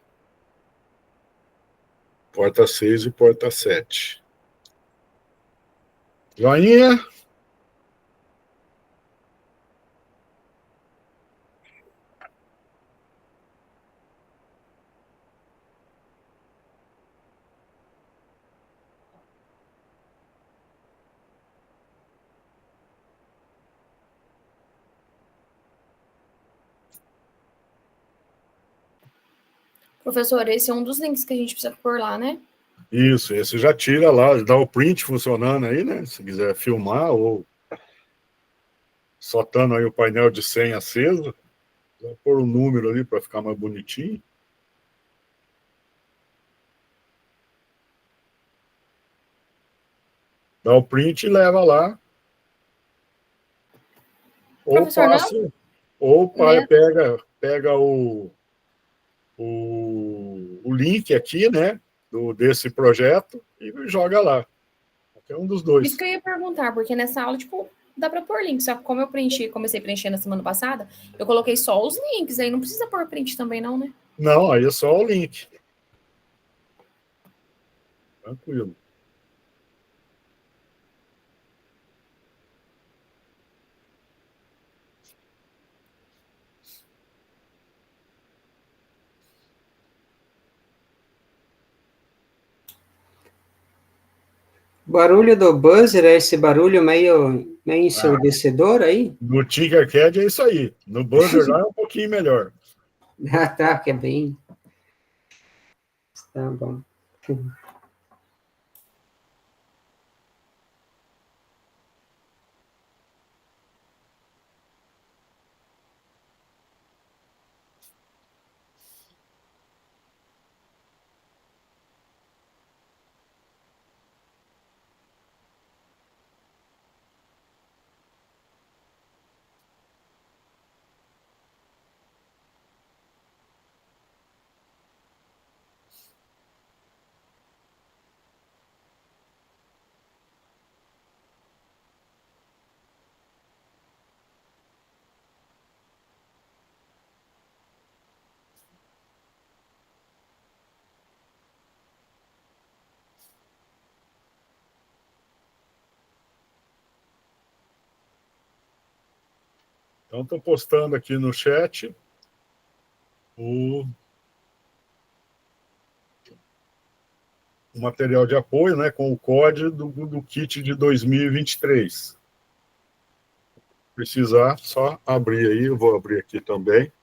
porta 6 e porta 7. Joinha? Professor, esse é um dos links que a gente precisa pôr lá, né? Isso, esse já tira lá, dá o print funcionando aí, né? Se quiser filmar ou só estando aí o painel de senha aceso, vou pôr um número ali para ficar mais bonitinho. Dá o print e leva lá. Ou Professor, passa, não? ou Né? pega o link aqui, né? Desse projeto e joga lá. É um dos dois. Isso que eu ia perguntar, porque nessa aula, tipo, dá para pôr link, só que como eu comecei a preencher na semana passada, eu coloquei só os links, aí não precisa pôr print também não, né? Não, aí é só o link. Tranquilo. O barulho do buzzer é esse barulho meio ensurdecedor aí? No Tinkercad é isso aí. No buzzer lá é um pouquinho melhor. Ah, tá, que é bem... Tá bom. Então, estou postando aqui no chat o material de apoio, né, com o código do kit de 2023. Precisar, só abrir aí, eu vou abrir aqui também.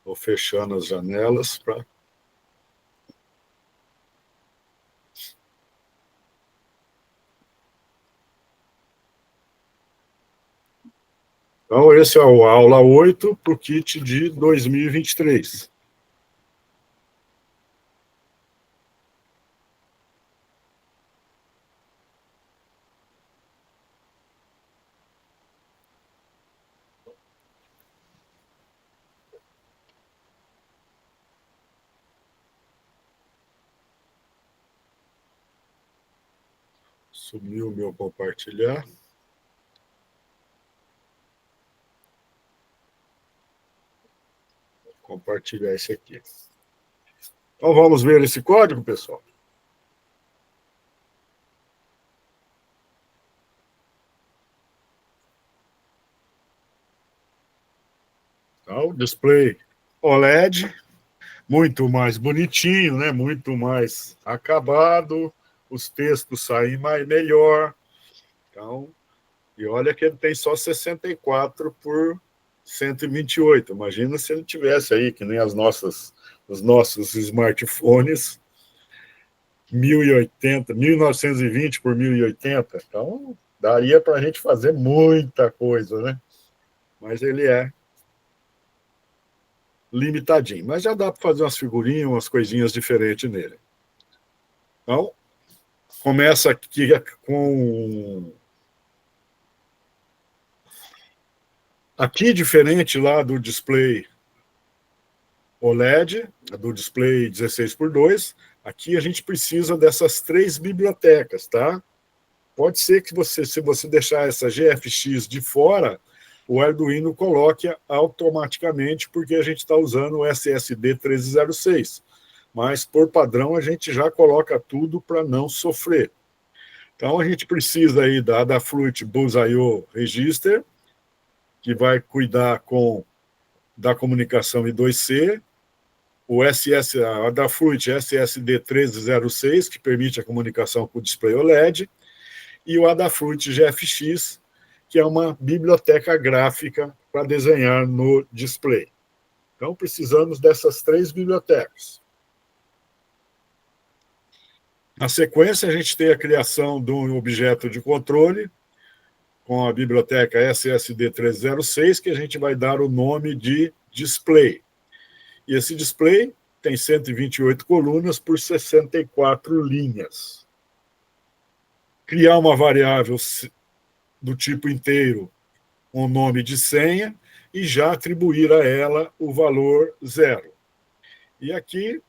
Vou fechando as janelas para... Então, esse é o aula 8 para o kit de 2023. Sumiu o meu compartilhar. Vou compartilhar esse aqui. Então, vamos ver esse código, pessoal. Então, display OLED, muito mais bonitinho, né? Muito mais acabado, os textos saem melhor. Então, e olha que ele tem só 64 por 128. Imagina se ele tivesse aí, que nem os nossos smartphones, 1080, 1920 por 1080. Então, daria para a gente fazer muita coisa, né? Mas ele é limitadinho. Mas já dá para fazer umas figurinhas, umas coisinhas diferentes nele. Então, começa aqui com... Aqui, diferente lá do display OLED, do display 16:2, aqui a gente precisa dessas 3 bibliotecas, tá? Pode ser que se você deixar essa GFX de fora, o Arduino coloque automaticamente, porque a gente está usando o SSD 1306. Mas, por padrão, a gente já coloca tudo para não sofrer. Então, a gente precisa aí da Adafruit Bus.io Register, que vai cuidar da comunicação I2C, a Adafruit SSD 1306, que permite a comunicação com o display OLED, e o Adafruit GFX, que é uma biblioteca gráfica para desenhar no display. Então, precisamos dessas 3 bibliotecas. Na sequência, a gente tem a criação de um objeto de controle, com a biblioteca SSD 1306, que a gente vai dar o nome de display. E esse display tem 128 colunas por 64 linhas. Criar uma variável do tipo inteiro com o nome de senha e já atribuir a ela o valor 0. E aqui,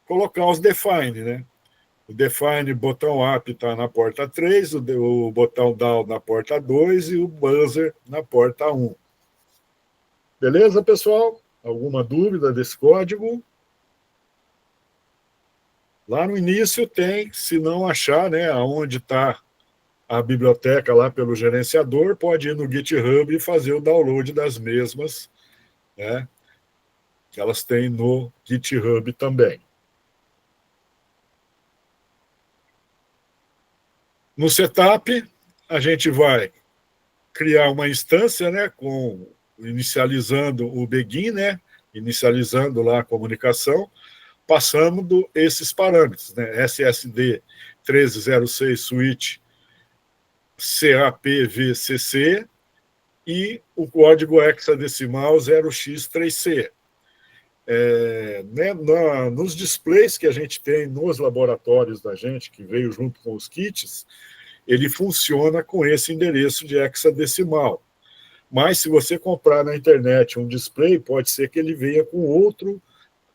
colocar os define, né? O define botão up está na porta 3, o botão down na porta 2 e o buzzer na porta 1. Beleza, pessoal? Alguma dúvida desse código? Lá no início tem, se não achar, né, aonde está a biblioteca lá pelo gerenciador, pode ir no GitHub e fazer o download das mesmas, né, que elas têm no GitHub também. No setup, a gente vai criar uma instância, né, inicializando o begin, né, inicializando lá a comunicação. passamos esses parâmetros, né? SSD 1306 switch CAPVCC e o código hexadecimal 0x3C. Né, nos displays que a gente tem nos laboratórios da gente, que veio junto com os kits, ele funciona com esse endereço de hexadecimal. Mas se você comprar na internet um display, pode ser que ele venha com outro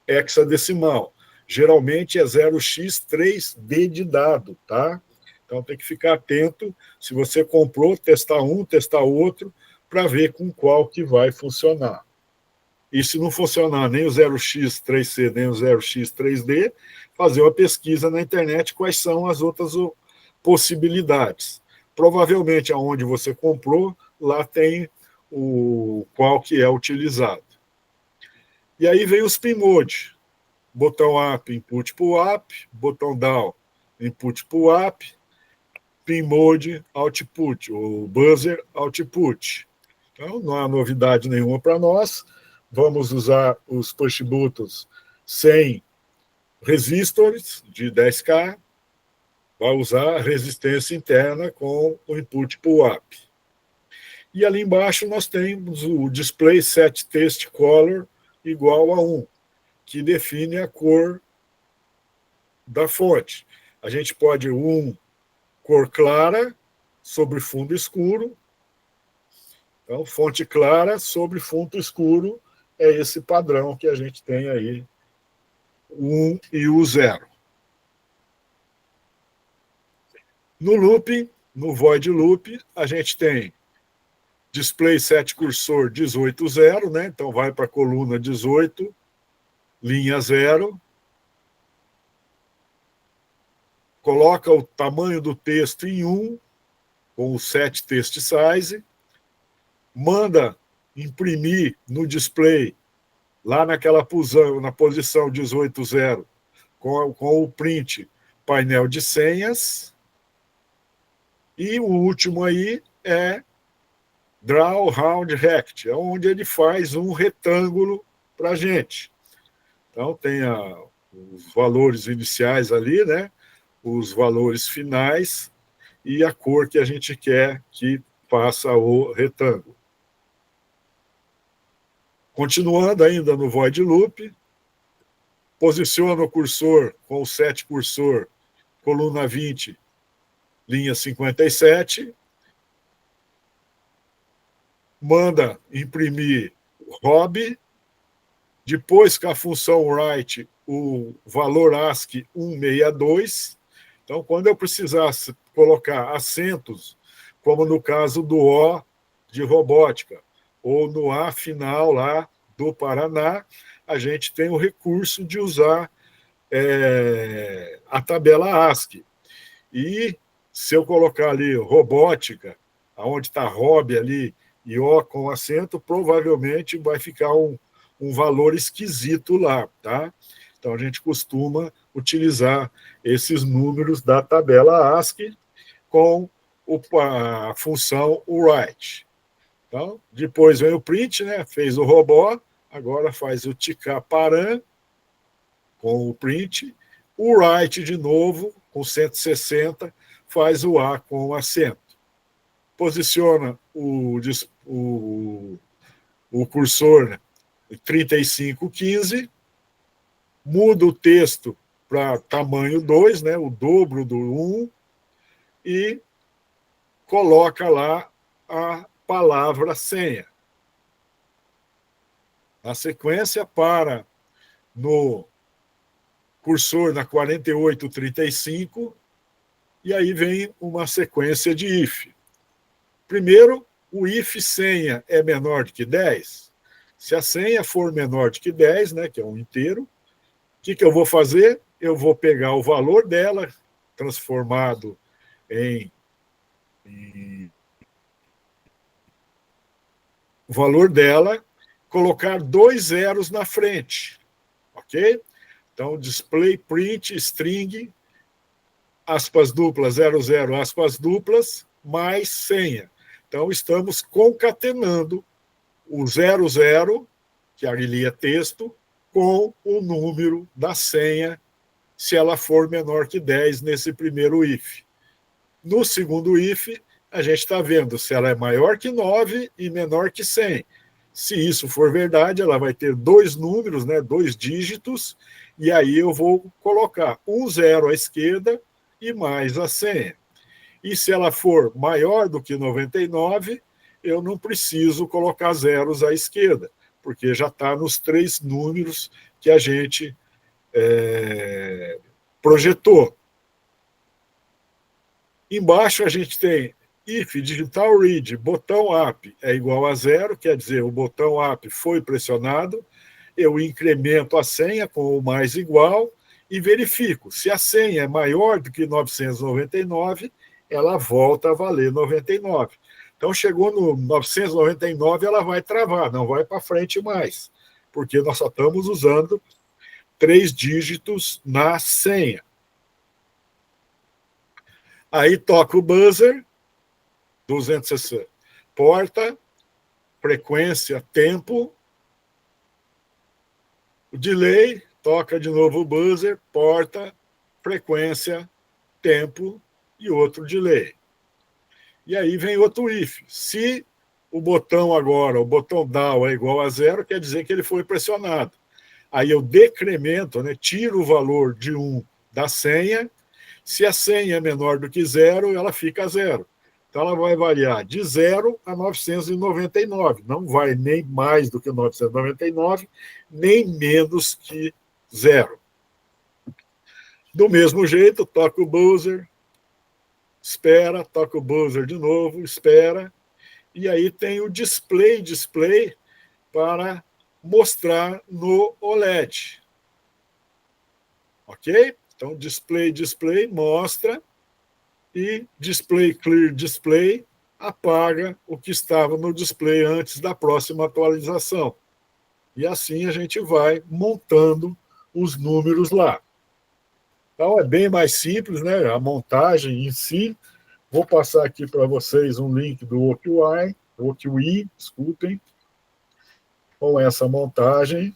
hexadecimal. Geralmente é 0x3D de dado, tá? Então tem que ficar atento. Se você comprou, testar um, testar outro, para ver com qual que vai funcionar. E se não funcionar nem o 0x3C, nem o 0x3D, fazer uma pesquisa na internet quais são as outras possibilidades. Provavelmente, aonde você comprou, lá tem qual que é utilizado. E aí vem os PIN-mode. Botão up, input para up, botão down, input para up, PIN-mode, output, ou buzzer, output. Então, não há novidade nenhuma para nós. Vamos usar os push buttons sem resistores de 10K, vai usar a resistência interna com o input pull-up. E ali embaixo nós temos o display set test color igual a 1, que define a cor da fonte. A gente pode cor clara sobre fundo escuro. Então, fonte clara sobre fundo escuro é esse padrão que a gente tem aí, 1 e o 0. No loop, no void loop, a gente tem display set cursor 18,0, né? Então vai para a coluna 18, linha 0. Coloca o tamanho do texto em 1, com o set text size. Manda imprimir no display, lá naquela na posição 18,0, com o print painel de senhas. E o último aí é Draw Round Rect, é onde ele faz um retângulo para a gente. Então, tem os valores iniciais ali, né? Os valores finais e a cor que a gente quer que faça o retângulo. Continuando ainda no void loop, posiciona o cursor com o set cursor, coluna 20, linha 57, manda imprimir Rob, depois com a função write o valor ASCII 162. Então, quando eu precisasse colocar acentos, como no caso do O de robótica, ou no A final lá do Paraná, a gente tem o recurso de usar a tabela ASCII. E se eu colocar ali robótica, onde está Rob ali, e O com acento, provavelmente vai ficar um valor esquisito lá, tá? Então, a gente costuma utilizar esses números da tabela ASCII com a função write. Então, depois vem o print, né? Fez o robô, agora faz o ticar param com o print, o write de novo, com 160, faz o A com o acento. Posiciona o cursor, né, 3515, muda o texto para tamanho 2, né, o dobro do 1, e coloca lá a palavra senha. Na sequência, para no cursor na 4835, e aí vem uma sequência de if. Primeiro, o if senha é menor do que 10. Se a senha for menor do que 10, né, que é um inteiro, o que eu vou fazer? Eu vou pegar o valor dela, transformado o valor dela, colocar 2 zeros na frente, ok? Então, display print string, aspas duplas, 00, aspas duplas, mais senha. Então, estamos concatenando o 00, que ali é texto, com o número da senha, se ela for menor que 10 nesse primeiro if. No segundo if, a gente está vendo se ela é maior que 9 e menor que 100. Se isso for verdade, ela vai ter dois números, né, 2 dígitos, e aí eu vou colocar um 0 à esquerda e mais a senha. E se ela for maior do que 99, eu não preciso colocar zeros à esquerda, porque já está nos 3 números que a gente projetou. Embaixo a gente tem if digital read, botão up é igual a 0, quer dizer, o botão up foi pressionado, eu incremento a senha com o mais igual e verifico. Se a senha é maior do que 999, ela volta a valer 99. Então, chegou no 999, ela vai travar, não vai para frente mais, porque nós só estamos usando 3 dígitos na senha. Aí toca o buzzer, 260, porta, frequência, tempo, o delay, toca de novo o buzzer, porta, frequência, tempo e outro delay. E aí vem outro if. Se o botão agora, o botão down é igual a 0, quer dizer que ele foi pressionado. Aí eu decremento, né, tiro o valor de 1 da senha. Se a senha é menor do que 0, ela fica 0. Então, ela vai variar de 0 a 999. Não vai nem mais do que 999, nem menos que 0. Do mesmo jeito, toca o buzzer, espera, toca o buzzer de novo, espera. E aí tem o display para mostrar no OLED. Ok? Então, display mostra e display clear display apaga o que estava no display antes da próxima atualização. E assim a gente vai montando os números lá. Então, é bem mais simples, né? A montagem em si. Vou passar aqui para vocês um link do OQI, desculpem, com essa montagem.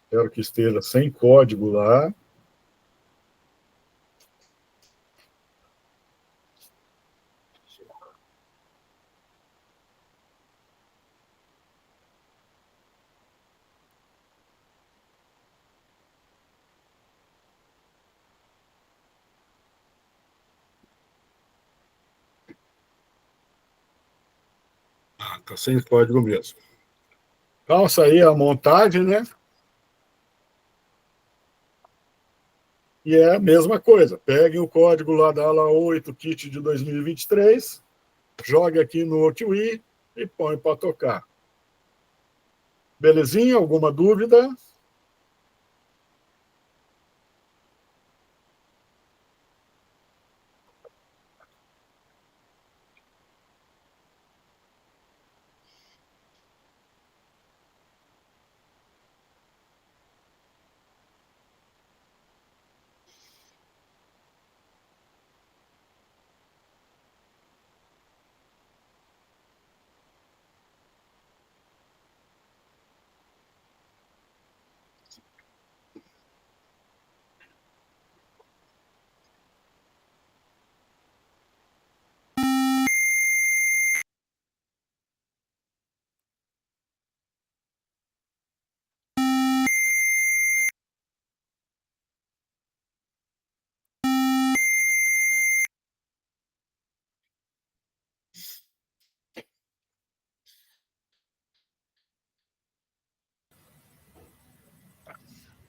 Espero que esteja sem código lá. Está sem código mesmo. Então, essa aí é a montagem, né? E é a mesma coisa. Peguem o código lá da aula 8, kit de 2023, jogue aqui no OQI e põe para tocar. Belezinha? Alguma dúvida?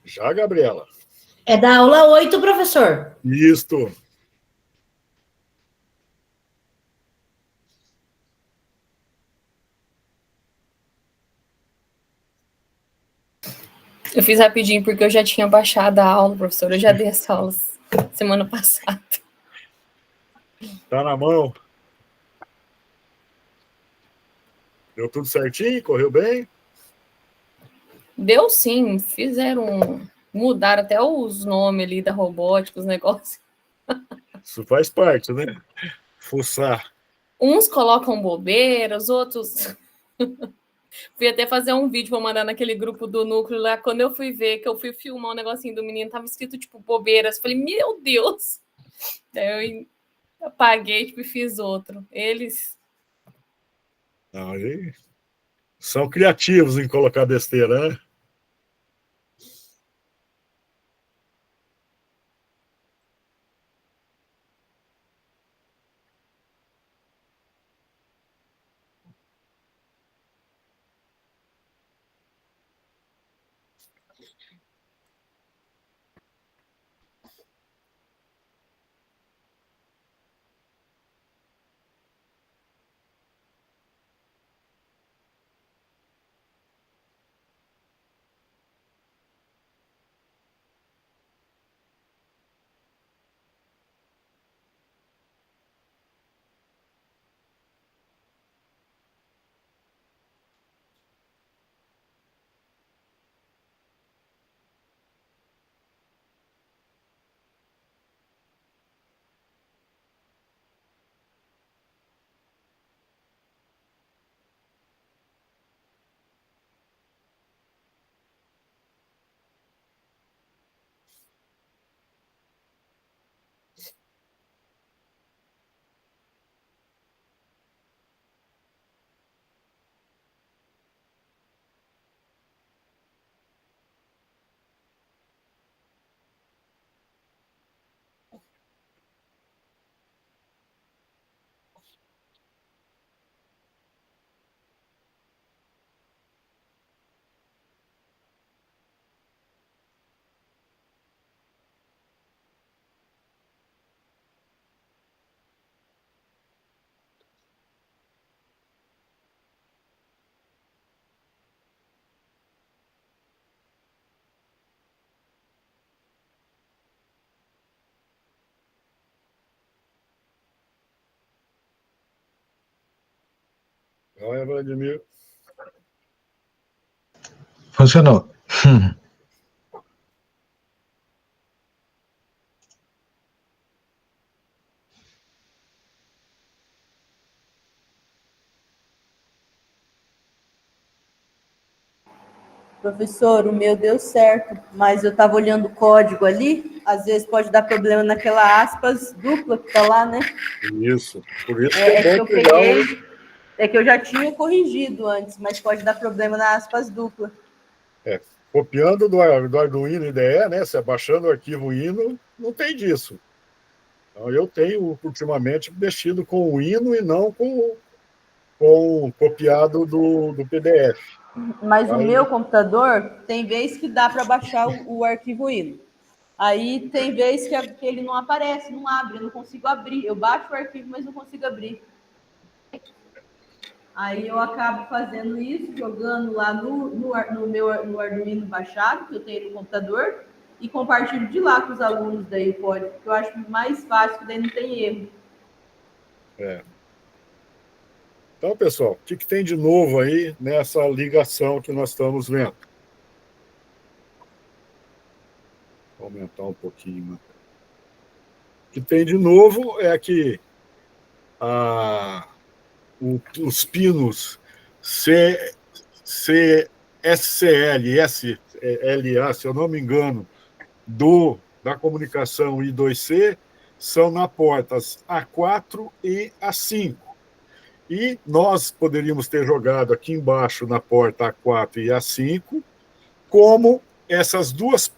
Já, Gabriela? É da aula 8, professor. Isto. Eu fiz rapidinho porque eu já tinha baixado a aula, professor. Eu já dei essa aula semana passada. Tá na mão? Deu tudo certinho? Correu bem? Deu sim, mudaram até os nomes ali da robótica, os negócios. Isso faz parte, né? Fuçar. Uns colocam bobeira, os outros Fui até fazer um vídeo para mandar naquele grupo do núcleo lá. Quando eu fui ver, que eu fui filmar um negocinho do menino, tava escrito, tipo, bobeiras. Falei, meu Deus! Daí eu apaguei, tipo, e fiz outro. Eles... Não, são criativos em colocar besteira, né? Olha, Vladimir. Funcionou. Professor, o meu deu certo, mas eu estava olhando o código ali, às vezes pode dar problema naquela aspas dupla que está lá, né? Isso. Por isso que eu peguei, é que eu já tinha corrigido antes, mas pode dar problema na aspas dupla. Copiando do Arduino IDE, né? Você baixando o arquivo INO, não tem disso. Então, eu tenho, ultimamente, mexido com o INO e não com o copiado do PDF. Mas o meu computador, tem vez que dá para baixar o arquivo INO. Aí tem vez que ele não aparece, não abre, eu não consigo abrir. Eu baixo o arquivo, mas não consigo abrir. Aí eu acabo fazendo isso, jogando lá no Arduino baixado, que eu tenho no computador, e compartilho de lá com os alunos daí o código, que eu acho mais fácil, que daí não tem erro. Então, pessoal, o que tem de novo aí nessa ligação que nós estamos vendo? Vou aumentar um pouquinho. Né? O que tem de novo é que os pinos SCL e SLA, se eu não me engano, da comunicação I2C, são na portas A4 e A5. E nós poderíamos ter jogado aqui embaixo na porta A4 e A5, como essas duas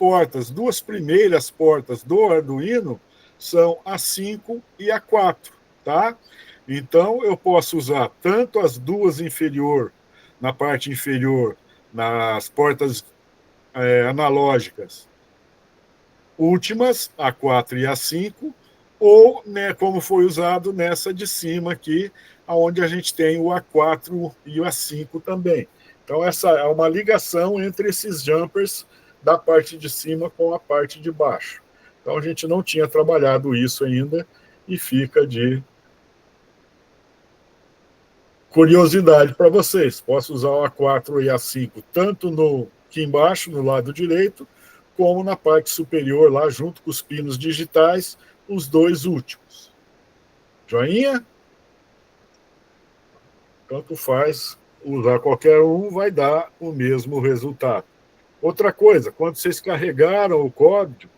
primeiras portas do Arduino são A5 e A4, tá? Então, eu posso usar tanto as duas na parte inferior, nas portas analógicas últimas, A4 e A5, ou, né, como foi usado nessa de cima aqui, onde a gente tem o A4 e o A5 também. Então, essa é uma ligação entre esses jumpers da parte de cima com a parte de baixo. Então, a gente não tinha trabalhado isso ainda e fica de curiosidade para vocês. Posso usar o A4 e A5 tanto aqui embaixo, no lado direito, como na parte superior, lá junto com os pinos digitais, os dois últimos. Joinha? Tanto faz usar qualquer um, vai dar o mesmo resultado. Outra coisa, quando vocês carregaram o código,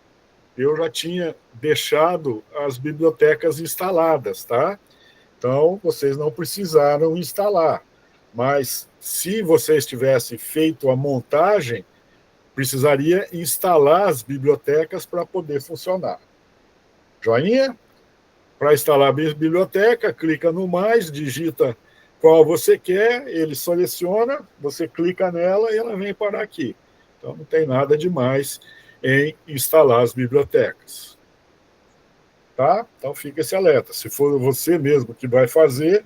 eu já tinha deixado as bibliotecas instaladas, tá? Então, vocês não precisaram instalar. Mas, se vocês tivessem feito a montagem, precisaria instalar as bibliotecas para poder funcionar. Joinha? Para instalar a biblioteca, clica no mais, digita qual você quer, ele seleciona, você clica nela e ela vem parar aqui. Então, não tem nada demais em instalar as bibliotecas. Tá? Então, fica esse alerta. Se for você mesmo que vai fazer,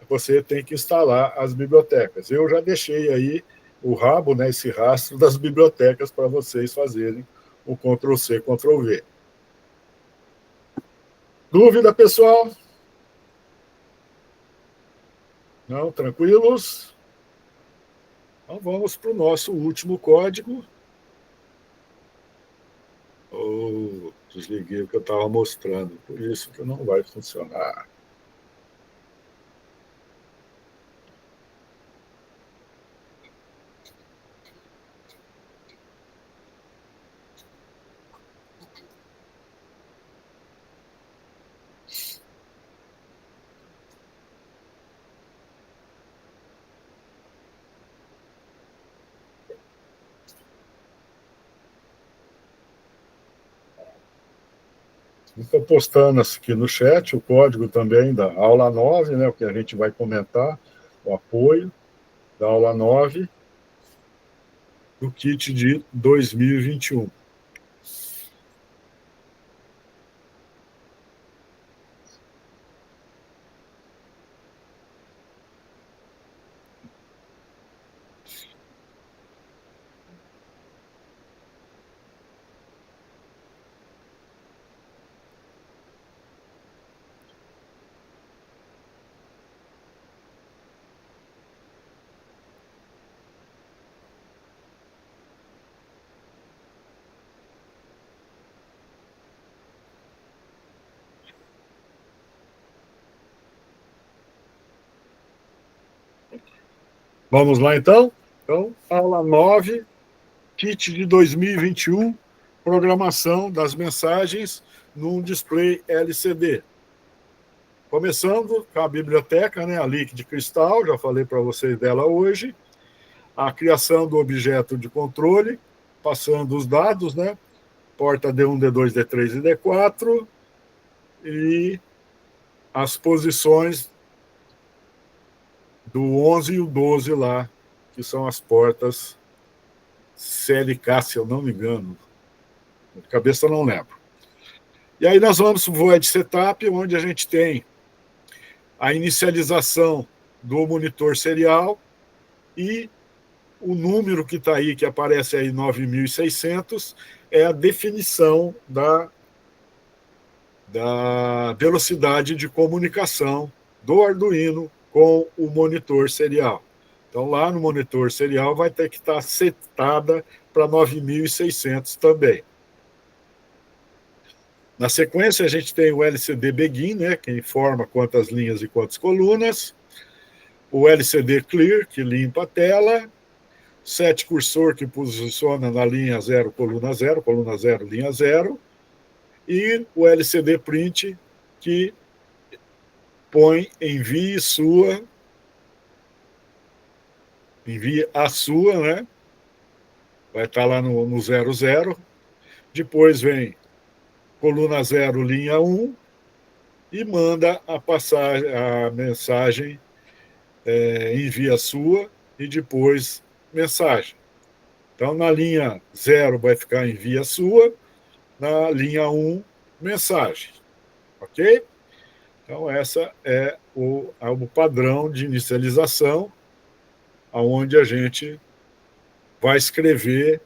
você tem que instalar as bibliotecas. Eu já deixei aí o rabo, né, esse rastro das bibliotecas para vocês fazerem o Ctrl+C, Ctrl+V. Dúvida, pessoal? Não? Tranquilos? Então, vamos para o nosso último código. Desliguei o que eu estava mostrando, por isso que não vai funcionar. Estou postando aqui no chat o código também da aula 9, né, o que a gente vai comentar, o apoio da aula 9 do kit de 2021. Vamos lá, então? Então, aula 9, kit de 2021, programação das mensagens num display LCD. Começando com a biblioteca, né, a Liquid Crystal, já falei para vocês dela hoje. A criação do objeto de controle, passando os dados, né? Porta D1, D2, D3 e D4, e as posições do 11 e o 12 lá, que são as portas CLK, se eu não me engano. De cabeça eu não lembro. E aí nós vamos para o Void Setup, onde a gente tem a inicialização do monitor serial e o número que está aí, que aparece aí 9.600, é a definição da velocidade de comunicação do Arduino com o monitor serial. Então, lá no monitor serial vai ter que estar setada para 9.600 também. Na sequência, a gente tem o LCD Begin, né, que informa quantas linhas e quantas colunas. O LCD Clear, que limpa a tela. Set cursor, que posiciona na linha 0, coluna 0, linha 0. E o LCD Print, que põe envie a sua, né? Vai estar lá no 00. Depois vem coluna 0, linha 1, e manda a mensagem envia sua, e depois mensagem. Então, na linha 0 vai ficar envia sua, na linha 1, mensagem. Ok? Então, essa é o padrão de inicialização, onde a gente vai escrever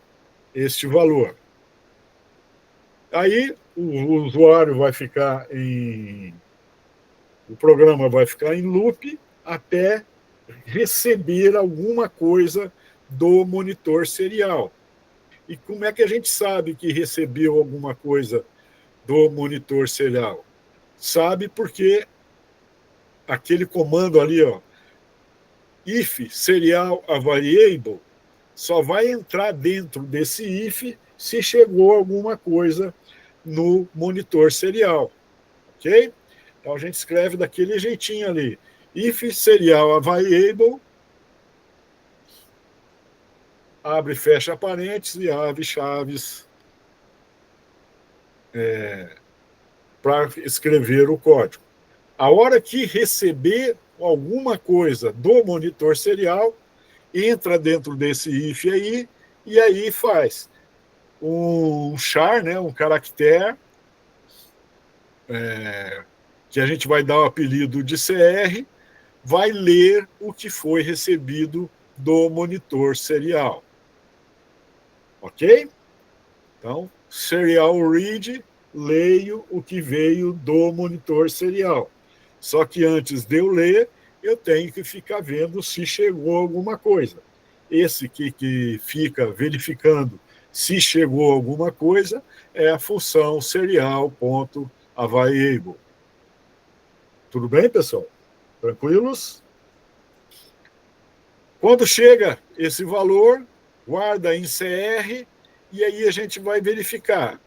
este valor. Aí, o usuário vai ficar o programa vai ficar em loop até receber alguma coisa do monitor serial. E como é que a gente sabe que recebeu alguma coisa do monitor serial? Sabe porque aquele comando ali, ó, if serial a variable só vai entrar dentro desse if se chegou alguma coisa no monitor serial, ok? Então a gente escreve daquele jeitinho ali. If serial a variable, abre e fecha parênteses e abre chaves para escrever o código. A hora que receber alguma coisa do monitor serial, entra dentro desse if aí, e aí faz um char, né, um caractere, que a gente vai dar o apelido de CR, vai ler o que foi recebido do monitor serial. Ok? Então, serial read, leio o que veio do monitor serial. Só que antes de eu ler, eu tenho que ficar vendo se chegou alguma coisa. Esse que fica verificando se chegou alguma coisa é a função serial.available. Tudo bem, pessoal? Tranquilos? Quando chega esse valor, guarda em CR e aí a gente vai verificar.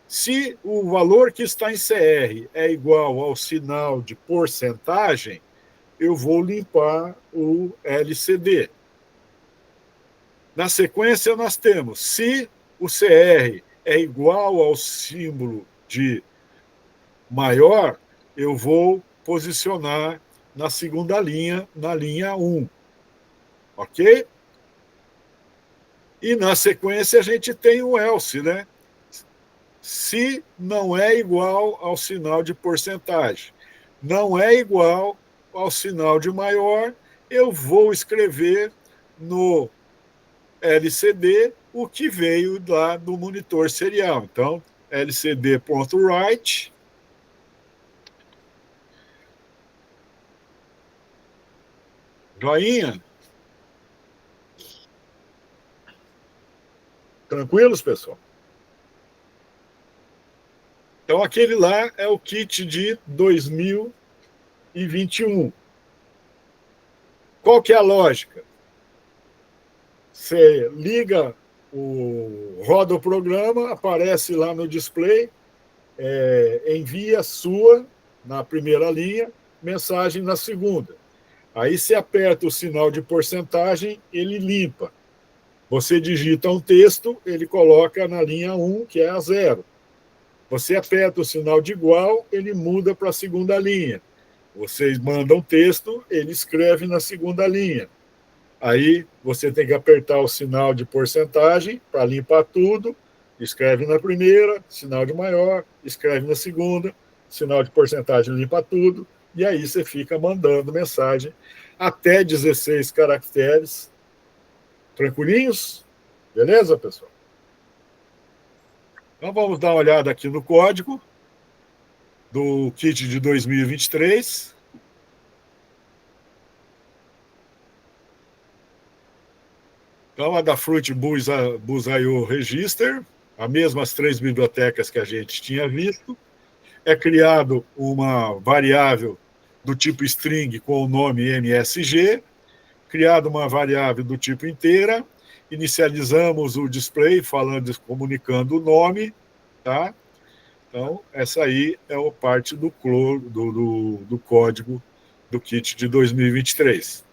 Se o valor que está em CR é igual ao sinal de porcentagem, eu vou limpar o LCD. Na sequência, nós temos, se o CR é igual ao símbolo de maior, eu vou posicionar na segunda linha, na linha 1. Ok? E na sequência a gente tem o else, né? Se não é igual ao sinal de porcentagem, não é igual ao sinal de maior, eu vou escrever no LCD o que veio lá do monitor serial. Então, lcd.write, joinha. Tranquilos, pessoal? Então, aquele lá é o kit de 2021. Qual que é a lógica? Você liga, roda o programa, aparece lá no display, envia sua na primeira linha, mensagem na segunda. Aí você aperta o sinal de porcentagem, ele limpa. Você digita um texto, ele coloca na linha 1, que é a 0. Você aperta o sinal de igual, ele muda para a segunda linha. Vocês mandam um texto, ele escreve na segunda linha. Aí você tem que apertar o sinal de porcentagem para limpar tudo, escreve na primeira, sinal de maior, escreve na segunda, sinal de porcentagem limpa tudo, e aí você fica mandando mensagem até 16 caracteres. Tranquilinhos? Beleza, pessoal? Então vamos dar uma olhada aqui no código do kit de 2023. Então, a da Fruit Bullseye Register, as mesmas 3 bibliotecas que a gente tinha visto. É criado uma variável do tipo string com o nome MSG, criado uma variável do tipo inteira, inicializamos o display comunicando o nome, tá? Então, essa aí é a parte do código do kit de 2023.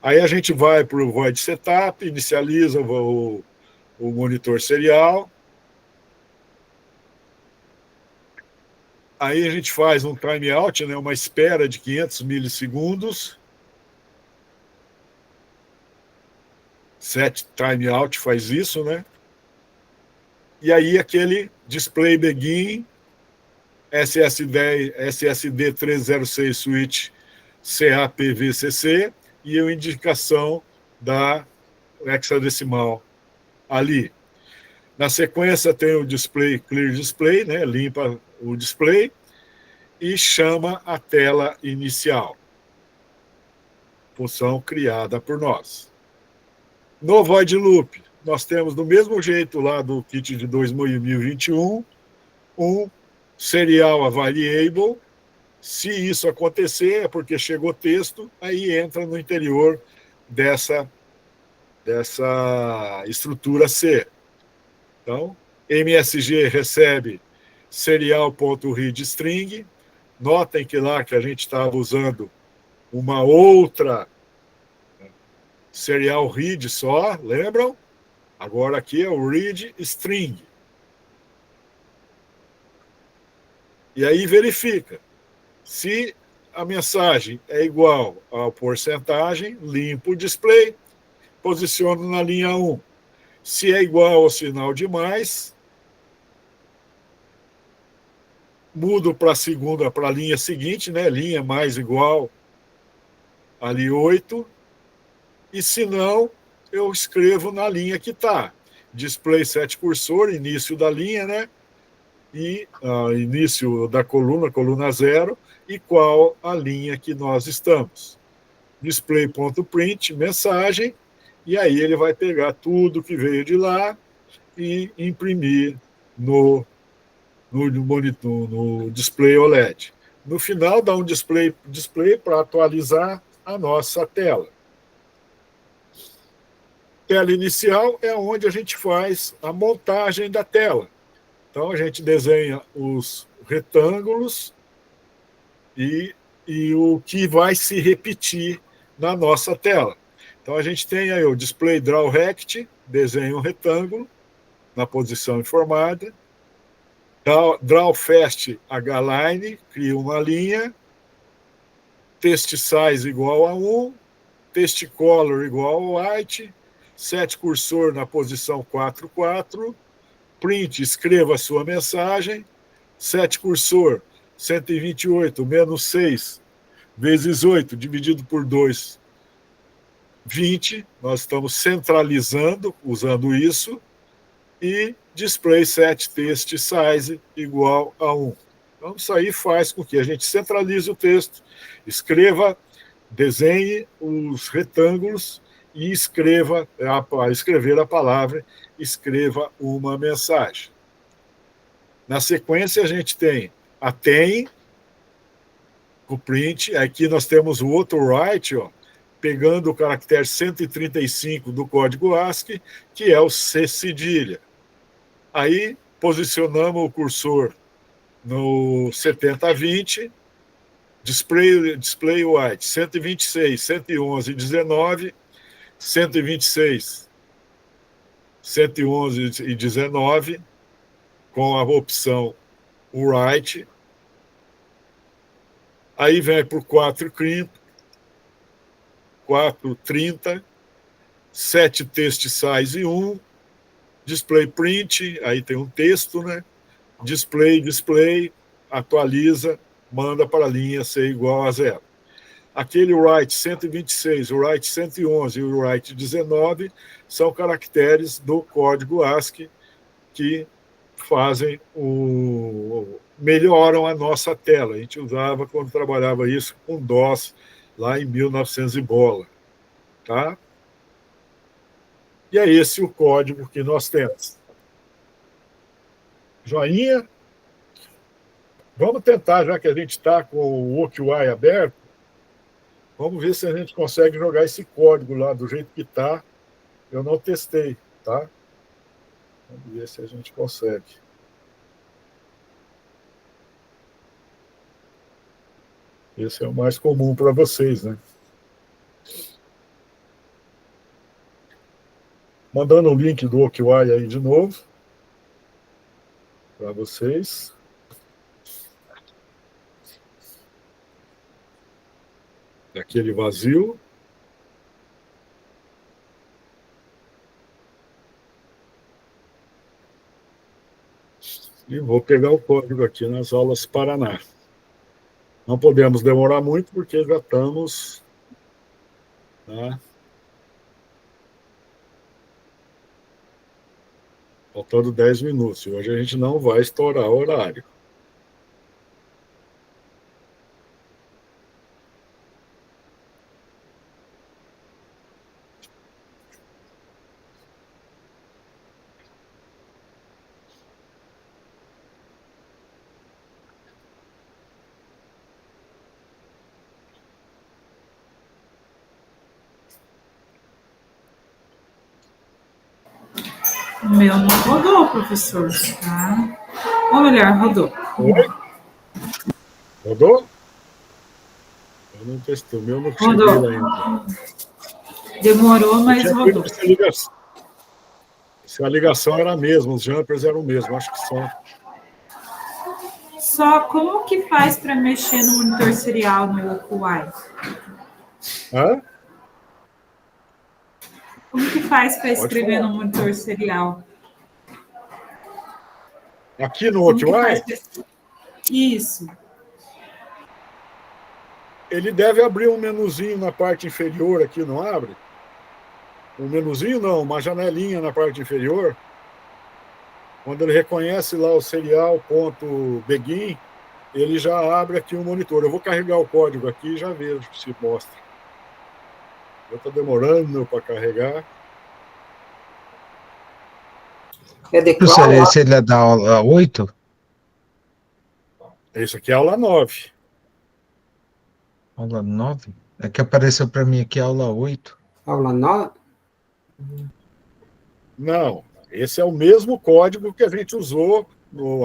Aí a gente vai para o void setup, inicializa o monitor serial. Aí a gente faz um timeout, né, uma espera de 500 milissegundos. Set timeout faz isso, né? E aí aquele display begin, SSD 306 switch CAPVCC e a indicação da hexadecimal ali. Na sequência tem o display, clear display, né? Limpa o display e chama a tela inicial. Função criada por nós. No void loop, nós temos do mesmo jeito lá do kit de 2021, um serial a variable. Se isso acontecer, é porque chegou texto, aí entra no interior dessa estrutura C. Então, MSG recebe serial.readString. Notem que lá que a gente estava usando uma outra serial read só, lembram? Agora aqui é o read string. E aí verifica. Se a mensagem é igual à porcentagem, limpo o display, posiciono na linha 1. Se é igual ao sinal de mais, mudo para a linha seguinte, né? Linha mais igual ali 8. E se não, eu escrevo na linha que está. Display set cursor, início da linha, né? E início da coluna 0, e qual a linha que nós estamos. Display.print, mensagem, e aí ele vai pegar tudo que veio de lá e imprimir no monitor, no display OLED. No final, dá um display para atualizar a nossa tela. Tela inicial é onde a gente faz a montagem da tela. Então, a gente desenha os retângulos e o que vai se repetir na nossa tela. Então, a gente tem aí o display draw rect, desenha um retângulo na posição informada. Draw fast hline, cria uma linha. Text size igual a 1. Text color igual ao white. Set cursor na posição 4, 4. Print, escreva a sua mensagem. Set cursor, 128 menos 6 vezes 8 dividido por 2, 20. Nós estamos centralizando usando isso. E display set text size igual a 1. Então, isso aí faz com que a gente centralize o texto, desenhe os retângulos e escrever a palavra, escreva uma mensagem. Na sequência, a gente tem a tem, o print, aqui nós temos o outro write, pegando o caractere 135 do código ASCII, que é o C cedilha. Aí, posicionamos o cursor no 7020, display white, 126, 111, 19, 126, 111 e 19, com a opção write. Aí vem para o 430, 7 text size 1, display print, aí tem um texto, né? Display, atualiza, manda para a linha C igual a 0. Aquele write 126, o write 111 e o write 19 são caracteres do código ASCII que melhoram a nossa tela. A gente usava quando trabalhava isso com DOS, lá em 1900 e bola. Tá? E é esse o código que nós temos. Joinha? Vamos tentar, já que a gente está com o OQI aberto, vamos ver se a gente consegue jogar esse código lá do jeito que está. Eu não testei, tá? Vamos ver se a gente consegue. Esse é o mais comum para vocês, né? Mandando o link do OQI aí de novo para vocês. Aquele vazio. E vou pegar o código aqui nas aulas Paraná. Não podemos demorar muito, porque já estamos... Tá? Faltando 10 minutos. E hoje a gente não vai estourar o horário. O meu não rodou, professor. Tá? Ou melhor, rodou. Oi? Rodou? Eu não testei, o meu não cheguei Rodou. lá ainda. Demorou, Eu mas tinha rodou. pego se a ligação era a mesma, os jumpers eram o mesmo, acho que só. Só como que faz para mexer no monitor serial no UAI? Hã? Como que faz para Pode escrever falar. no monitor serial? Aqui no Como que faz OutY, pra... Isso. ele deve abrir um menuzinho na parte inferior aqui, não abre? Um menuzinho não, uma janelinha na parte inferior. Quando ele reconhece lá o serial.begin, ele já abre aqui o monitor. Eu vou carregar o código aqui e já vejo se mostra. Já está demorando para carregar. É de Professor, qual? esse ele é da aula 8? Isso aqui é aula 9. Aula 9? É que apareceu para mim aqui aula 8. Aula 9? Não, esse é o mesmo código que a gente usou,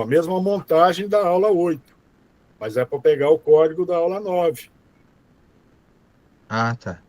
a mesma montagem da aula 8. Mas é para pegar o código da aula 9. Ah, tá.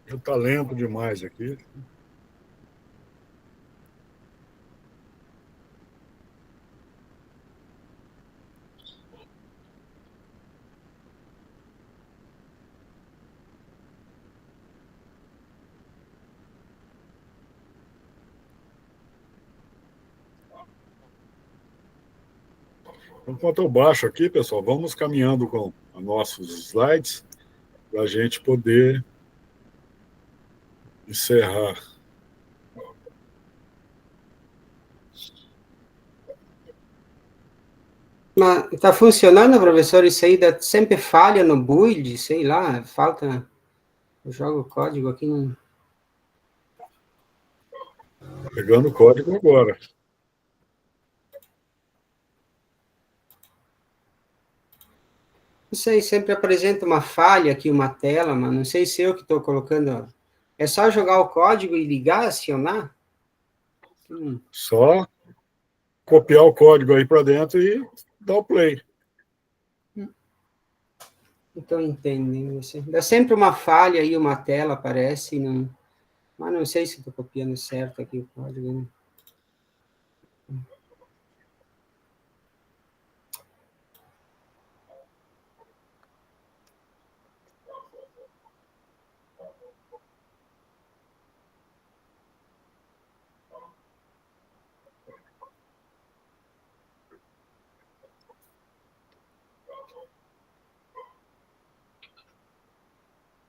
Está lento demais aqui. Enquanto eu baixo aqui, pessoal, vamos caminhando com os nossos slides para a gente poder encerrar. Mas tá funcionando, professor? Isso aí dá sempre falha no build, sei lá, falta. Eu jogo o código aqui. Não Pegando o código agora. sei, sempre apresenta uma falha aqui, uma tela, mas não sei se eu que estou colocando. É só jogar o código e ligar, acionar? Só copiar o código aí para dentro e dar o play. Então, entendem. Dá sempre uma falha aí, uma tela aparece, não... mas não sei se estou copiando certo aqui o código. Né?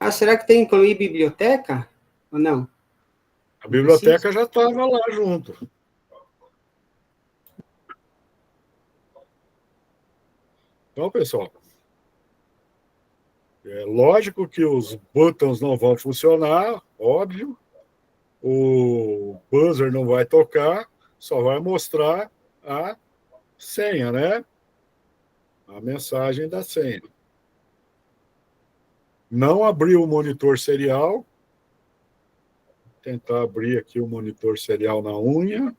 Ah, será que tem que incluir biblioteca? Ou não? A biblioteca já estava lá junto. Então, pessoal, é lógico que os buttons não vão funcionar, óbvio. O buzzer não vai tocar, só vai mostrar a senha, né? A mensagem da senha. Não abriu o monitor serial. Vou tentar abrir aqui o monitor serial na unha.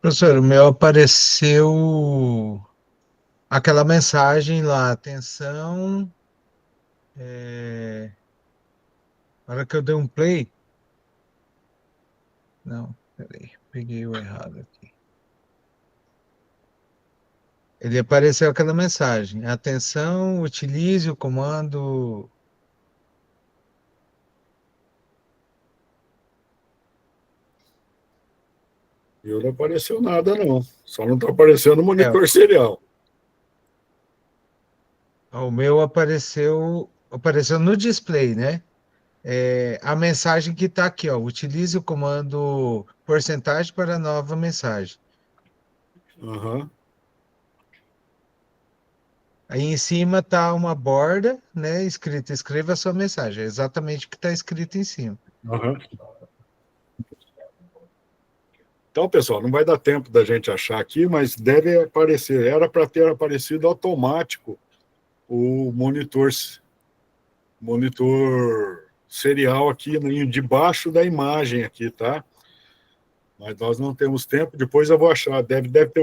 Professor, o meu apareceu aquela mensagem lá, atenção, na hora que eu dei um play, não, peraí, peguei o errado aqui. Ele apareceu aquela mensagem, atenção, utilize o comando. Eu não apareceu nada, não. Só não está aparecendo o É, monitor serial. o meu apareceu no display, né? A mensagem que está aqui, ó, utilize o comando porcentagem para nova mensagem. Aham. Aí em cima está uma borda, né, escrita, escreva a sua mensagem. É exatamente o que está escrito em cima. Aham. Então, pessoal, não vai dar tempo da gente achar aqui, mas deve aparecer. Era para ter aparecido automático o monitor serial aqui debaixo da imagem aqui, tá? Mas nós não temos tempo. Depois eu vou achar. Deve ter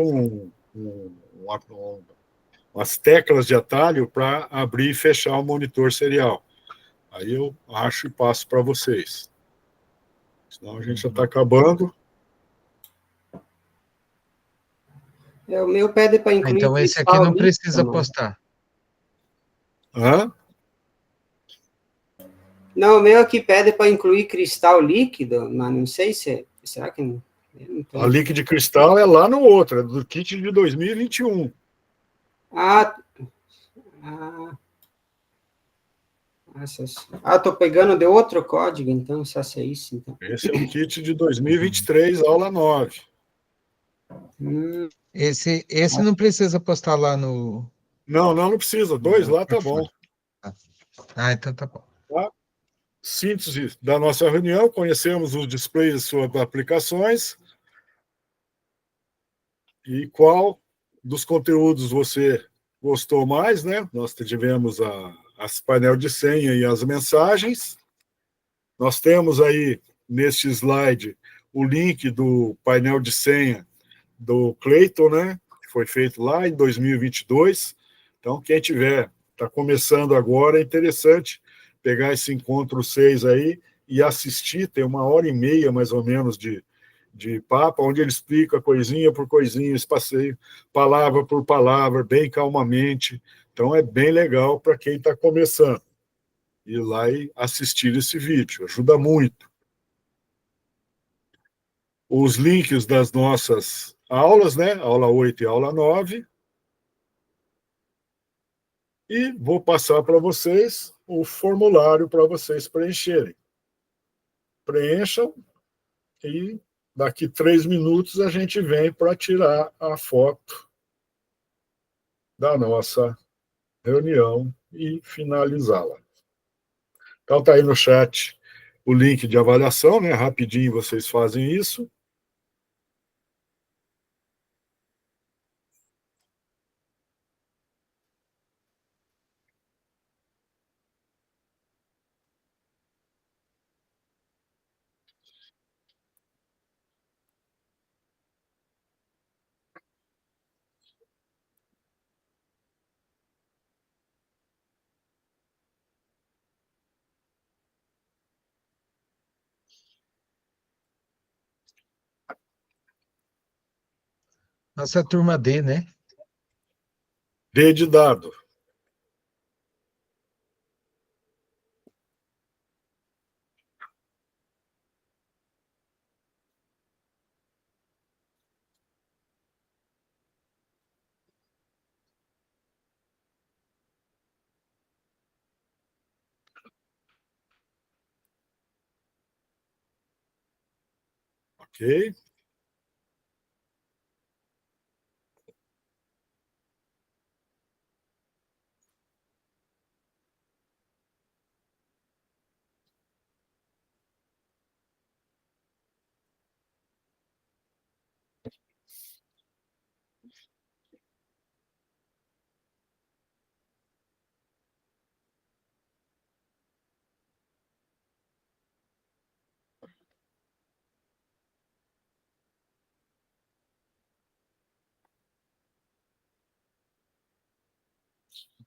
umas teclas de atalho para abrir e fechar o monitor serial. Aí eu acho e passo para vocês. Senão a gente já está acabando. O meu pede para incluir Então esse aqui cristal não líquido, precisa mano. postar. Hã? Não, o meu aqui pede para incluir cristal líquido, mas não sei se será que não, A Liquid Cristal é lá no outro, é do kit de 2021. Ah, tô pegando de outro código, então, se essa é isso, então. Esse é o kit de 2023, aula 9. Esse não precisa postar lá no. Não precisa. 2 lá tá bom. Então tá bom. Tá? Síntese da nossa reunião, conhecemos os displays sobre aplicações e qual dos conteúdos você gostou mais, né? Nós tivemos as painel de senha e as mensagens. Nós temos aí, neste slide, o link do painel de senha do Clayton, né? Que foi feito lá em 2022. Então, quem está começando agora, é interessante pegar esse encontro 6 aí e assistir. Tem 1h30, mais ou menos, de papo, onde ele explica coisinha por coisinha, esse passeio, palavra por palavra, bem calmamente. Então, é bem legal para quem está começando. Ir lá e assistir esse vídeo, ajuda muito. Os links das nossas aulas, né? Aula 8 e aula 9. E vou passar para vocês o formulário para vocês preencherem. Preencham e daqui 3 minutos a gente vem para tirar a foto da nossa reunião e finalizá-la. Então está aí no chat o link de avaliação, né? Rapidinho vocês fazem isso. Nossa turma D, né? D de dado. Ok?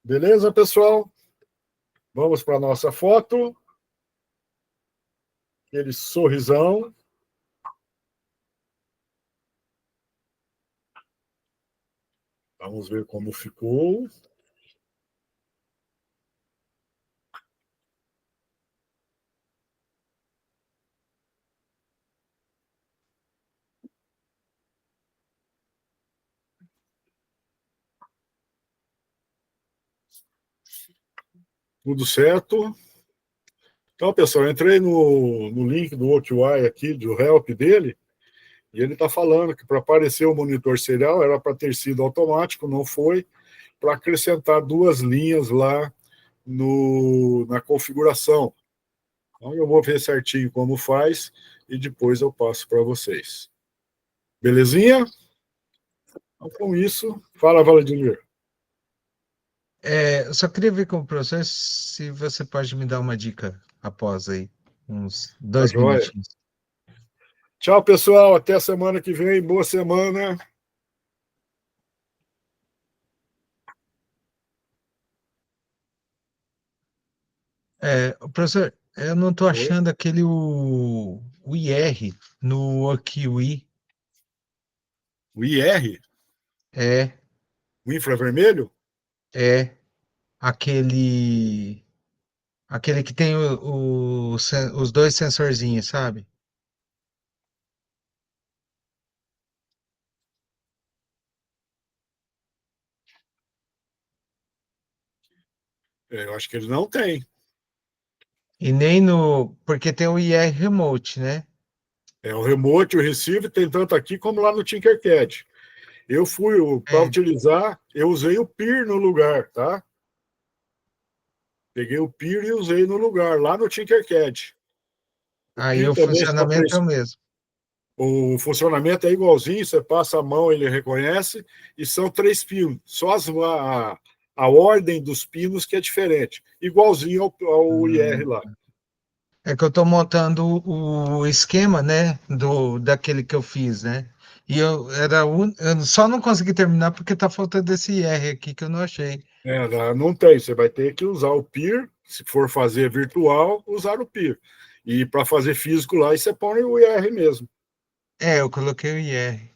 Beleza, pessoal? Vamos para a nossa foto. Aquele sorrisão. Vamos ver como ficou. Tudo certo. Então, pessoal, eu entrei no link do OQI aqui, do help dele, e ele está falando que para aparecer o monitor serial era para ter sido automático, não foi, para acrescentar 2 linhas lá na configuração. Então, eu vou ver certinho como faz e depois eu passo para vocês. Belezinha? Então, com isso, fala, Vladimir. Eu só queria ver com o professor se você pode me dar uma dica após aí, uns Tá 2 joia. minutinhos. Tchau, pessoal. Até a semana que vem. Boa semana. Professor, eu não estou Oi? achando o IR no OQI. O IR, É, o infravermelho? é aquele que tem os 2 sensorzinhos, sabe? Eu acho que ele não tem. E nem no. Porque tem o IR Remote, né? O remote, o receive, tem tanto aqui como lá no Tinkercad. Eu fui, para É. utilizar, eu usei o PIR no lugar, tá? Peguei o PIR e usei no lugar, lá no Tinkercad. O Aí PIR o também são funcionamento é 3. o mesmo. O funcionamento é igualzinho, você passa a mão, ele reconhece, e são 3 pinos. Só a ordem dos pinos que é diferente. Igualzinho ao IR lá. É que eu estou montando o esquema, né? Daquele que eu fiz, né? E eu só não consegui terminar porque tá faltando esse IR aqui que eu não achei. Não tem, você vai ter que usar o PIR, se for fazer virtual, usar o PIR. E para fazer físico lá, você põe o IR mesmo. Eu coloquei o IR.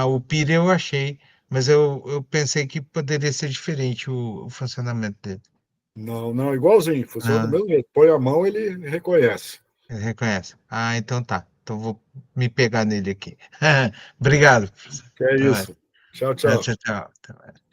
O PIR eu achei, mas eu pensei que poderia ser diferente o funcionamento dele. Não, não, igualzinho, funciona do Ah, mesmo jeito. Põe a mão, ele reconhece. ele reconhece. Então tá. Então vou me pegar nele aqui. Obrigado, professor. Que é Até mais. isso. Tchau, tchau. Tchau, tchau. Até mais.